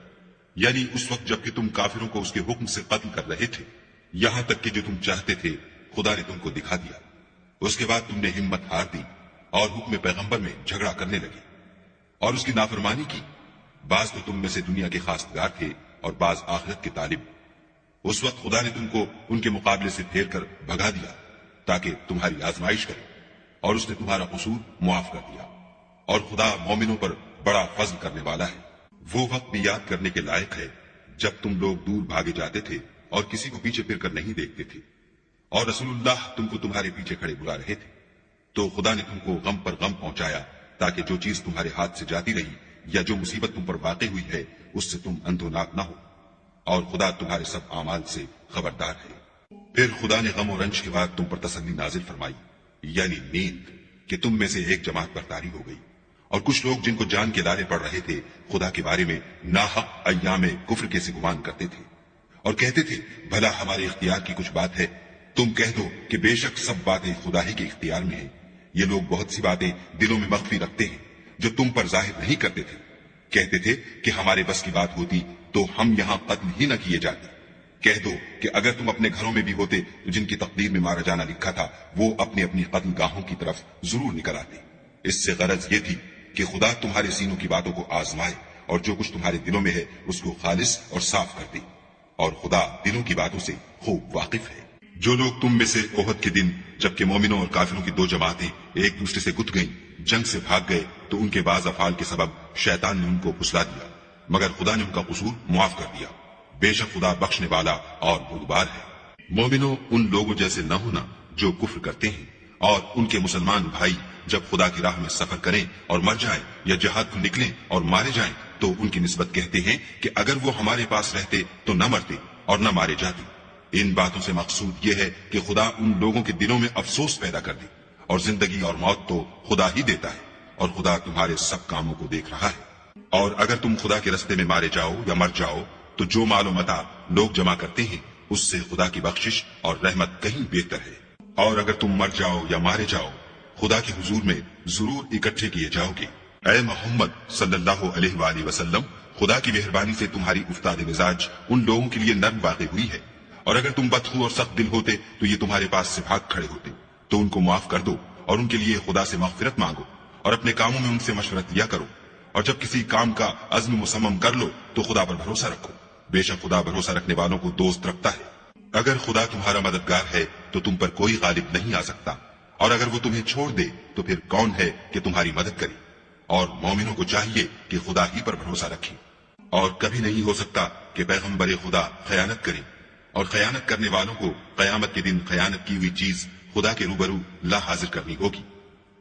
यानी उस वक्त जबकि तुम काफिरों को उसके हुक्म से कत्ल कर रहे थे, यहां तक कि जो तुम चाहते थे खुदा ने तुमको दिखा दिया। उसके बाद तुमने हिम्मत हार दी और हुक्म पैगंबर में झगड़ा करने लगे और उसकी नाफरमानी की। बाज तो तुम में से दुनिया के खासगार थे और बाज आखिरत के तालिब। उस वक्त खुदा ने तुमको उनके मुकाबले से फेर कर भगा दिया ताकि तुम्हारी आजमाइश करे, और उसने तुम्हारा कसूर मुआफ कर दिया। और खुदा मोमिनों पर बड़ा फजल करने वाला है। वो वक्त भी याद करने के लायक है जब तुम लोग दूर भागे जाते थे और किसी को पीछे फिर कर नहीं देखते थे, और रसूलुल्लाह तुमको तुम्हारे पीछे खड़े बुला रहे थे। तो खुदा ने तुमको गम पर गम पहुंचाया ताकि जो चीज तुम्हारे हाथ से जाती रही या जो मुसीबत तुम पर वाक़ हुई है उससे तुम अंधोनाक ना हो, और खुदा तुम्हारे सब आमाल से खबरदार है। फिर खुदा ने गम और रंज के बाद तुम पर तसल्ली नाजिल फरमाई, यानी नींद, कि तुम में से एक जमात बरतारी हो गई। और कुछ लोग जिनको जान के लारे पड़ रहे थे खुदा के बारे में नाहक अय्यामे कुफ्र के से गुमान करते थे और कहते थे, भला हमारे इख्तियार की कुछ बात है। तुम कह दो कि बेशक सब बातें खुदा ही के इख्तियार में है। ये लोग बहुत सी बातें दिलों में मख्फी रखते हैं जो तुम पर जाहिर नहीं करते थे। कहते थे कि हमारे बस की बात होती तो हम यहां कत्ल ही न किए जाते। कह दो कि अगर तुम अपने घरों में भी होते तो जिनकी तकदीर में मारा जाना लिखा था वो अपनी अपनी कत्ल गाहों की तरफ जरूर निकल आते। इससे गरज ये थी कि खुदा तुम्हारे सीनों की बातों को आजमाए और जो कुछ तुम्हारे दिलों में है उसको खालिस और साफ कर दे, और खुदा दिलों की बातों से खूब वाकिफ है। जो लोग तुम में से ओहद के दिन जबकि मोमिनों और काफिरों की दो जमातें एक दूसरे से गुथ गईं, जंग से भाग गए, तो उनके बाज अफाल के सबब शैतान ने उनको फुसला दिया, मगर खुदा ने उनका कसूर मुआफ कर दिया। बेशक खुदा बख्शने वाला और बुरबार है। मोमिनों, उन लोगों जैसे न होना जो कुफ्र करते हैं, और उनके मुसलमान भाई जब खुदा की राह में सफर करें और मर जाएं या जिहाद को निकलें और मारे जाएं तो उनकी निस्बत कहते हैं कि अगर वो हमारे पास रहते तो न मरते और न मारे जाते। इन बातों से मकसूद ये है कि खुदा उन लोगों के दिलों में अफसोस पैदा कर दे, और जिंदगी और मौत तो खुदा ही देता है, और खुदा तुम्हारे सब कामों को देख रहा है। और अगर तुम खुदा के रस्ते में मारे जाओ या मर जाओ तो जो मालो मता लोग जमा करते हैं उससे खुदा की बख्शिश और रहमत कहीं बेहतर है। और अगर तुम मर जाओ या मारे जाओ खुदा के हुजूर में जरूर इकट्ठे किए जाओगे। ऐ मोहम्मद सल्लल्लाहु अलैहि वसल्लम, खुदा की मेहरबानी से तुम्हारी उफ्ताद मिजाज उन लोगों के लिए नर्म वाक़ हुई है, और अगर तुम बदखू और सख्त दिल होते तो ये तुम्हारे पास से भाग खड़े होते। तो उनको माफ कर दो और उनके लिए खुदा से मगफिरत मांगो और अपने कामों में उनसे मशवरत लिया करो, और जब किसी काम का अज़्म मुसम्मम कर लो तो खुदा पर भरोसा रखो। बेशक खुदा भरोसा रखने वालों को दोस्त रखता है। अगर खुदा तुम्हारा मददगार है तो तुम पर कोई गालिब नहीं आ सकता, और अगर वो तुम्हें छोड़ दे तो फिर कौन है कि तुम्हारी मदद करे। और मोमिनों को चाहिए कि खुदा ही पर भरोसा रखें, और कभी नहीं हो सकता कि पैगंबर खुदा खयानत करे, और खयानत करने वालों को कयामत के दिन खयानत की हुई चीज खुदा के रूबरू ला हाजिर करनी होगी।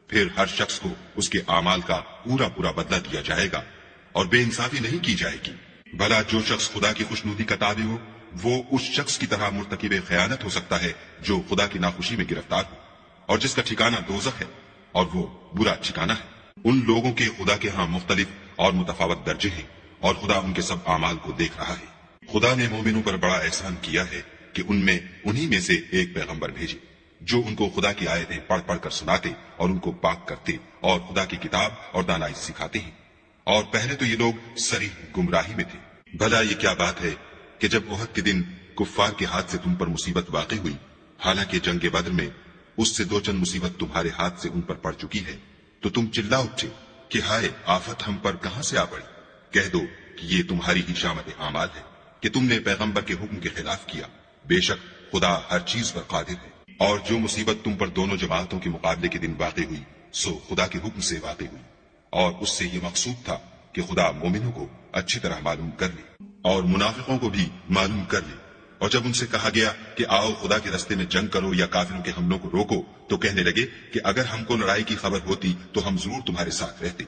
फिर हर शख्स को उसके आमाल का पूरा पूरा बदला दिया जाएगा और बेइंसाफी नहीं की जाएगी। भला जो शख्स खुदा की खुशनुदी का ताबे हो वो उस शख्स की तरह मुर्तकिब खयानत हो सकता है जो खुदा की नाखुशी में गिरफ्तार हो, और जिसका ठिकाना दोज़ख है और वो बुरा ठिकाना है। उन लोगों के खुदा के यहाँ मुख्तलिफ और मुतफावत दर्जे हैं, और खुदा उनके सब आमाल को देख रहा है। खुदा ने मोमिनों पर बड़ा एहसान किया है कि उनमें उन्हीं में से एक पैगंबर भेजे जो उनको खुदा की आयतें पढ़ पढ़ कर सुनाते और उनको पाक करते और खुदा की किताब और दानाई सिखाते हैं। और पहले तो ये लोग सरी गुमराही में थे। भला ये क्या बात है कि जब ओहद के दिन कुफ्फार के हाथ से तुम पर मुसीबत वाक़ हुई, हालांकि जंग बद्र में उससे दो चंद मुसीबत तुम्हारे हाथ से उन पर पड़ चुकी है, तो तुम चिल्ला उठे कि हाय आफत हम पर कहां से आ पड़ी। कह दो कि ये तुम्हारी ही शामत आमाल है कि तुमने पैगंबर के हुक्म के खिलाफ किया। बेशक खुदा हर चीज पर कादिर है। और जो मुसीबत तुम पर दोनों जमातों के मुकाबले के दिन वाक़ हुई सो खुदा के हुक्म से वाक़ हुई, और उससे ये मकसूद था कि खुदा मोमिनों को अच्छी तरह मालूम कर ले और मुनाफिकों को भी मालूम कर ले। और जब उनसे कहा गया कि आओ खुदा के रास्ते में जंग करो या काफिरों के हमलों को रोको, तो कहने लगे कि अगर हमको लड़ाई की खबर होती तो हम जरूर तुम्हारे साथ रहते।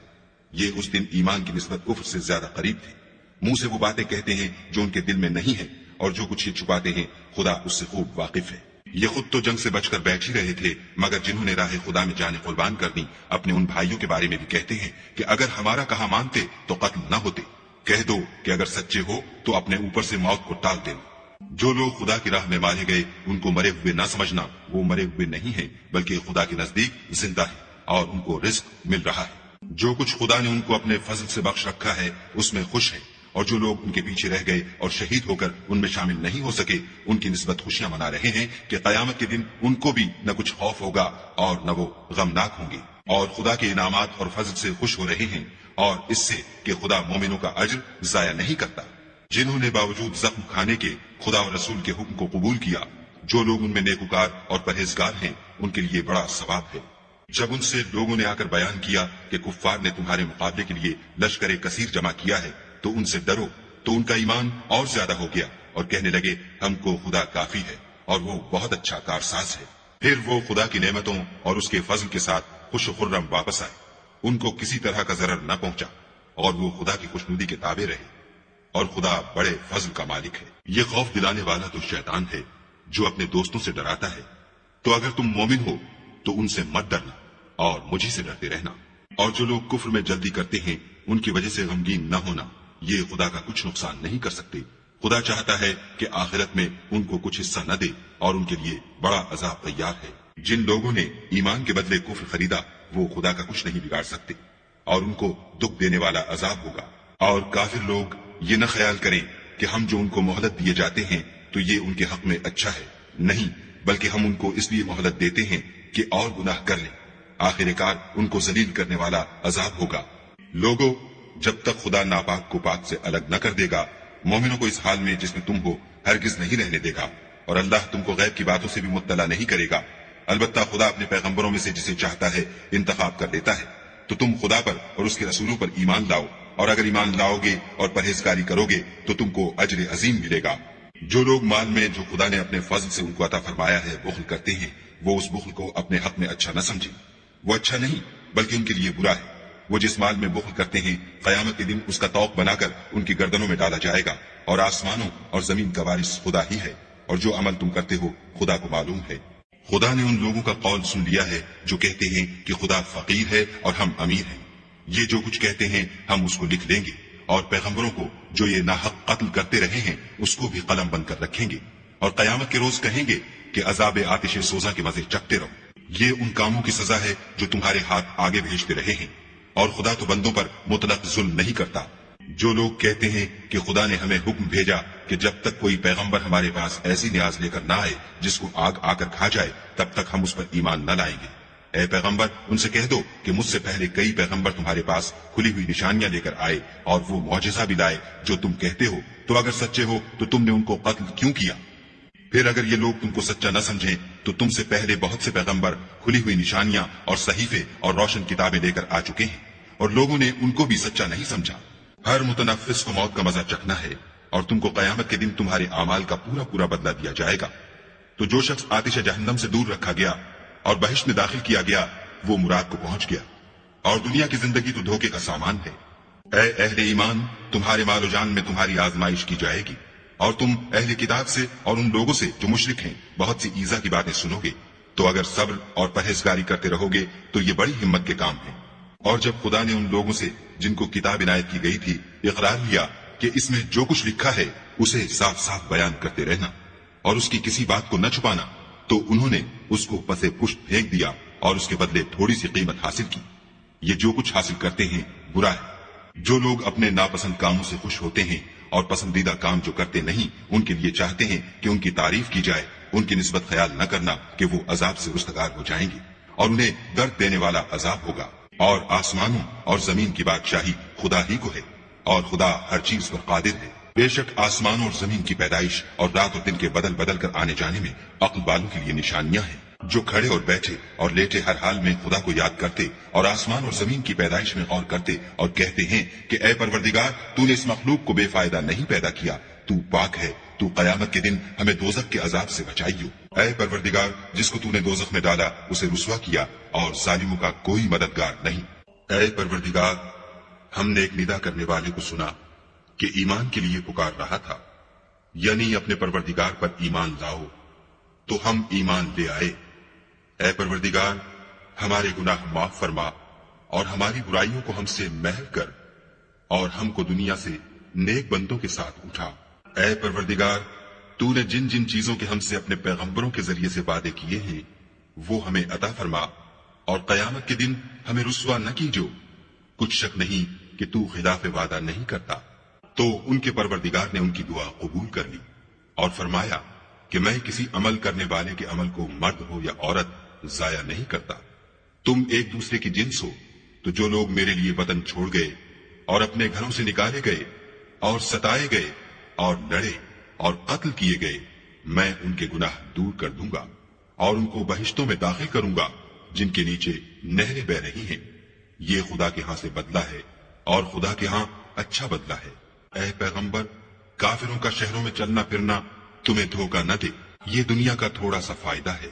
ये उस दिन ईमान की निस्बत कुफ्र से ज्यादा करीब थे। मुंह से वो बातें कहते हैं जो उनके दिल में नहीं है, اور جو کچھ یہ چھپاتے ہیں خدا اس سے خوب واقف ہے۔ یہ خود تو جنگ سے بچ کر بیٹھ ہی رہے تھے، مگر جنہوں نے راہ خدا میں جانیں قربان کر دی اپنے ان بھائیوں کے بارے میں بھی کہتے ہیں کہ اگر ہمارا کہا مانتے تو قتل نہ ہوتے۔ کہہ دو کہ اگر سچے ہو تو اپنے اوپر سے موت کو ٹال دینا۔ جو لوگ خدا کی راہ میں مارے گئے ان کو مرے ہوئے نہ سمجھنا، وہ مرے ہوئے نہیں ہیں بلکہ خدا کے نزدیک زندہ ہے اور ان کو رزق مل رہا ہے۔ جو کچھ خدا نے ان کو اپنے فضل سے بخش رکھا ہے اس میں خوش ہے، اور جو لوگ ان کے پیچھے رہ گئے اور شہید ہو کر ان میں شامل نہیں ہو سکے ان کی نسبت خوشیاں منا رہے ہیں کہ قیامت کے دن ان کو بھی نہ کچھ خوف ہوگا اور نہ وہ غمناک ہوں گے، اور خدا کے انعامات اور فضل سے خوش ہو رہے ہیں، اور اس سے کہ خدا مومنوں کا اجر ضائع نہیں کرتا۔ جنہوں نے باوجود زخم کھانے کے خدا اور رسول کے حکم کو قبول کیا، جو لوگ ان میں نیکوکار اور پرہیزگار ہیں ان کے لیے بڑا ثواب ہے۔ جب ان سے لوگوں نے آ کر بیان کیا کہ کفار نے تمہارے مقابلے کے لیے لشکر کثیر جمع کیا ہے تو ان سے ڈرو، تو ان کا ایمان اور زیادہ ہو گیا اور کہنے لگے ہم کو خدا کافی ہے اور وہ بہت اچھا کارساز ہے۔ پھر وہ خدا کی نعمتوں اور اس کے فضل کے ساتھ خوش و خرم واپس آئے، ان کو کسی طرح کا ضرر نہ پہنچا، اور وہ خدا کی خوشنودی کے تابع رہے، اور خدا بڑے فضل کا مالک ہے۔ یہ خوف دلانے والا تو شیطان ہے جو اپنے دوستوں سے ڈراتا ہے۔ تو اگر تم مومن ہو تو ان سے مت ڈرنا اور مجھے سے ڈرتے رہنا، اور جو لوگ کفر میں جلدی کرتے ہیں ان کی وجہ سے غمگین نہ ہونا، یہ خدا کا کچھ نقصان نہیں کر سکتے۔ خدا چاہتا ہے کہ آخرت میں ان کو کچھ حصہ نہ دے اور ان کے لیے بڑا عذاب تیار ہے۔ جن لوگوں نے ایمان کے بدلے کفر خریدا وہ خدا کا کچھ نہیں بگاڑ سکتے، اور ان کو دکھ دینے والا عذاب ہوگا۔ اور کافر لوگ یہ نہ خیال کریں کہ ہم جو ان کو مہلت دیے جاتے ہیں تو یہ ان کے حق میں اچھا ہے، نہیں، بلکہ ہم ان کو اس لیے مہلت دیتے ہیں کہ اور گناہ کر لیں، آخر کار ان کو ذلیل کرنے والا عذاب ہوگا۔ لوگو، جب تک خدا ناپاک کو پاک سے الگ نہ کر دے گا، مومنوں کو اس حال میں جس میں تم ہو ہرگز نہیں رہنے دے گا، اور اللہ تم کو غیب کی باتوں سے بھی مطلع نہیں کرے گا۔ البتہ خدا اپنے پیغمبروں میں سے جسے چاہتا ہے انتخاب کر لیتا ہے۔ تو تم خدا پر اور اس کے رسولوں پر ایمان لاؤ، اور اگر ایمان لاؤ گے اور پرہیزگاری کرو گے تو تم کو اجر عظیم ملے گا۔ جو لوگ مال میں جو خدا نے اپنے فضل سے ان کو عطا فرمایا ہے بخل کرتے ہیں، وہ اس بخل کو اپنے حق میں اچھا نہ سمجھیں، وہ اچھا نہیں بلکہ ان کے لیے برا ہے۔ وہ جس مال میں بخل کرتے ہیں قیامت کے دن اس کا طوق بنا کر ان کی گردنوں میں ڈالا جائے گا، اور آسمانوں اور زمین کا وارث خدا ہی ہے، اور جو عمل تم کرتے ہو خدا کو معلوم ہے۔ خدا نے ان لوگوں کا قول سن لیا ہے جو کہتے ہیں کہ خدا فقیر ہے اور ہم امیر ہیں۔ یہ جو کچھ کہتے ہیں ہم اس کو لکھ لیں گے، اور پیغمبروں کو جو یہ ناحق قتل کرتے رہے ہیں اس کو بھی قلم بند کر رکھیں گے، اور قیامت کے روز کہیں گے کہ عذاب آتش سوزاں کے مزے چکتے رہو۔ یہ ان کاموں کی سزا ہے جو تمہارے ہاتھ آگے بھیجتے رہے ہیں، اور خدا تو بندوں پر مطلق ظلم نہیں کرتا۔ جو لوگ کہتے ہیں کہ خدا نے ہمیں حکم بھیجا کہ جب تک کوئی پیغمبر ہمارے پاس ایسی نیاز لے کر نہ آئے جس کو آگ آ کر کھا جائے تب تک ہم اس پر ایمان نہ لائیں گے، اے پیغمبر ان سے کہہ دو کہ مجھ سے پہلے کئی پیغمبر تمہارے پاس کھلی ہوئی نشانیاں لے کر آئے اور وہ معجزہ بھی لائے جو تم کہتے ہو، تو اگر سچے ہو تو تم نے ان کو قتل کیوں کیا؟ پھر اگر یہ لوگ تم کو سچا نہ سمجھیں تو تم سے پہلے بہت سے پیغمبر کھلی ہوئی نشانیاں اور صحیفے اور روشن کتابیں لے کر آ چکے ہیں، اور لوگوں نے ان کو بھی سچا نہیں سمجھا۔ ہر متنفس کو موت کا مزہ چکھنا ہے، اور تم کو قیامت کے دن تمہارے اعمال کا پورا پورا بدلہ دیا جائے گا۔ تو جو شخص آتش جہنم سے دور رکھا گیا اور بہشت میں داخل کیا گیا وہ مراد کو پہنچ گیا، اور دنیا کی زندگی تو دھوکے کا سامان ہے۔ اے اہل ایمان، تمہارے مال و جان میں تمہاری آزمائش کی جائے گی، اور تم اہل کتاب سے اور ان لوگوں سے جو مشرک ہیں بہت سی ایذا کی باتیں سنو گے، تو اگر صبر اور پرہیزگاری کرتے رہو گے تو یہ بڑی ہمت کے کام ہے۔ اور جب خدا نے ان لوگوں سے جن کو کتاب عنایت کی گئی تھی اقرار لیا کہ اس میں جو کچھ لکھا ہے اسے صاف صاف بیان کرتے رہنا اور اس کی کسی بات کو نہ چھپانا، تو انہوں نے اس کو پسے پشت پھینک دیا اور اس کے بدلے تھوڑی سی قیمت حاصل کی۔ یہ جو کچھ حاصل کرتے ہیں برا ہے۔ جو لوگ اپنے ناپسند کاموں سے خوش ہوتے ہیں اور پسندیدہ کام جو کرتے نہیں ان کے لیے چاہتے ہیں کہ ان کی تعریف کی جائے، ان کی نسبت خیال نہ کرنا کہ وہ عذاب سے رستگار ہو جائیں گے، اور انہیں درد دینے والا عذاب ہوگا۔ اور آسمانوں اور زمین کی بادشاہی خدا ہی کو ہے، اور خدا ہر چیز پر قادر ہے۔ بے شک آسمانوں اور زمین کی پیدائش اور رات اور دن کے بدل بدل کر آنے جانے میں عقل والوں کے لیے نشانیاں ہیں، جو کھڑے اور بیٹھے اور لیٹے ہر حال میں خدا کو یاد کرتے اور آسمان اور زمین کی پیدائش میں غور کرتے اور کہتے ہیں کہ اے پروردگار، تو نے اس مخلوق کو بے فائدہ نہیں پیدا کیا، تو پاک ہے، تو قیامت کے دن ہمیں دوزخ کے عذاب سے بچائیو۔ اے پروردگار، جس کو تو نے دوزخ میں ڈالا اسے رسوا کیا، اور ظالموں کا کوئی مددگار نہیں۔ اے پروردگار، ہم نے ایک ندا کرنے والے کو سنا کہ ایمان کے لیے پکار رہا تھا، یعنی اپنے پروردگار پر ایمان لاؤ، تو ہم ایمان لے آئے۔ اے پروردگار، ہمارے گناہ معاف فرما اور ہماری برائیوں کو ہم سے محو کر، اور ہم کو دنیا سے نیک بندوں کے ساتھ اٹھا۔ اے پروردگار، تو نے جن جن چیزوں کے ہم سے اپنے پیغمبروں کے ذریعے سے وعدے کیے ہیں وہ ہمیں عطا فرما، اور قیامت کے دن ہمیں رسوا نہ کیجو۔ کچھ شک نہیں کہ تو خلاف وعدہ نہیں کرتا۔ تو ان کے پروردگار نے ان کی دعا قبول کر لی اور فرمایا کہ میں کسی عمل کرنے والے کے عمل کو مرد ہو یا عورت ضائع نہیں کرتا۔ تم ایک دوسرے کی جنس ہو، تو جو لوگ میرے لیے وطن چھوڑ گئے اور اپنے گھروں سے نکالے گئے اور ستائے گئے اور لڑے اور قتل کیے گئے، میں ان کے گناہ دور کر دوں گا اور ان کو بہشتوں میں داخل کروں گا جن کے نیچے نہریں بہ رہی ہیں۔ یہ خدا کے ہاں سے بدلہ ہے اور خدا کے ہاں اچھا بدلہ ہے۔ اے پیغمبر، کافروں کا شہروں میں چلنا پھرنا تمہیں دھوکہ نہ دے، یہ دنیا کا تھوڑا سا فائدہ ہے،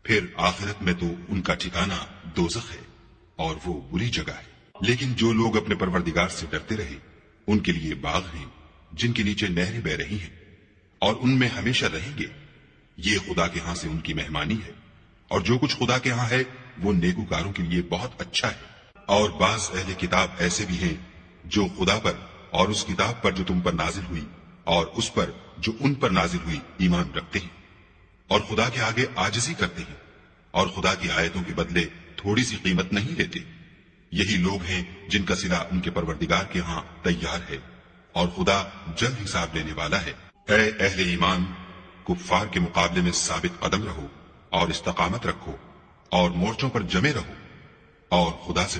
پھر آخرت میں تو ان کا ٹھکانہ دوزخ ہے اور وہ بری جگہ ہے۔ لیکن جو لوگ اپنے پروردگار سے ڈرتے رہے ان کے لیے باغ ہیں جن کے نیچے نہریں بہ رہی ہیں اور ان میں ہمیشہ رہیں گے۔ یہ خدا کے ہاں سے ان کی مہمانی ہے، اور جو کچھ خدا کے ہاں ہے وہ نیکوکاروں کے لیے بہت اچھا ہے۔ اور بعض اہل کتاب ایسے بھی ہیں جو خدا پر اور اس کتاب پر جو تم پر نازل ہوئی اور اس پر جو ان پر نازل ہوئی ایمان رکھتے ہیں، اور خدا کے آگے عاجزی کرتے ہیں، اور خدا کی آیتوں کے بدلے تھوڑی سی قیمت نہیں لیتے۔ یہی لوگ ہیں جن کا صلہ ان کے پروردگار کے ہاں تیار ہے، اور خدا جلد حساب لینے والا ہے۔ اے اہل ایمان، کفار کے مقابلے میں ثابت قدم رہو اور استقامت رکھو اور مورچوں پر جمے رہو، اور خدا سے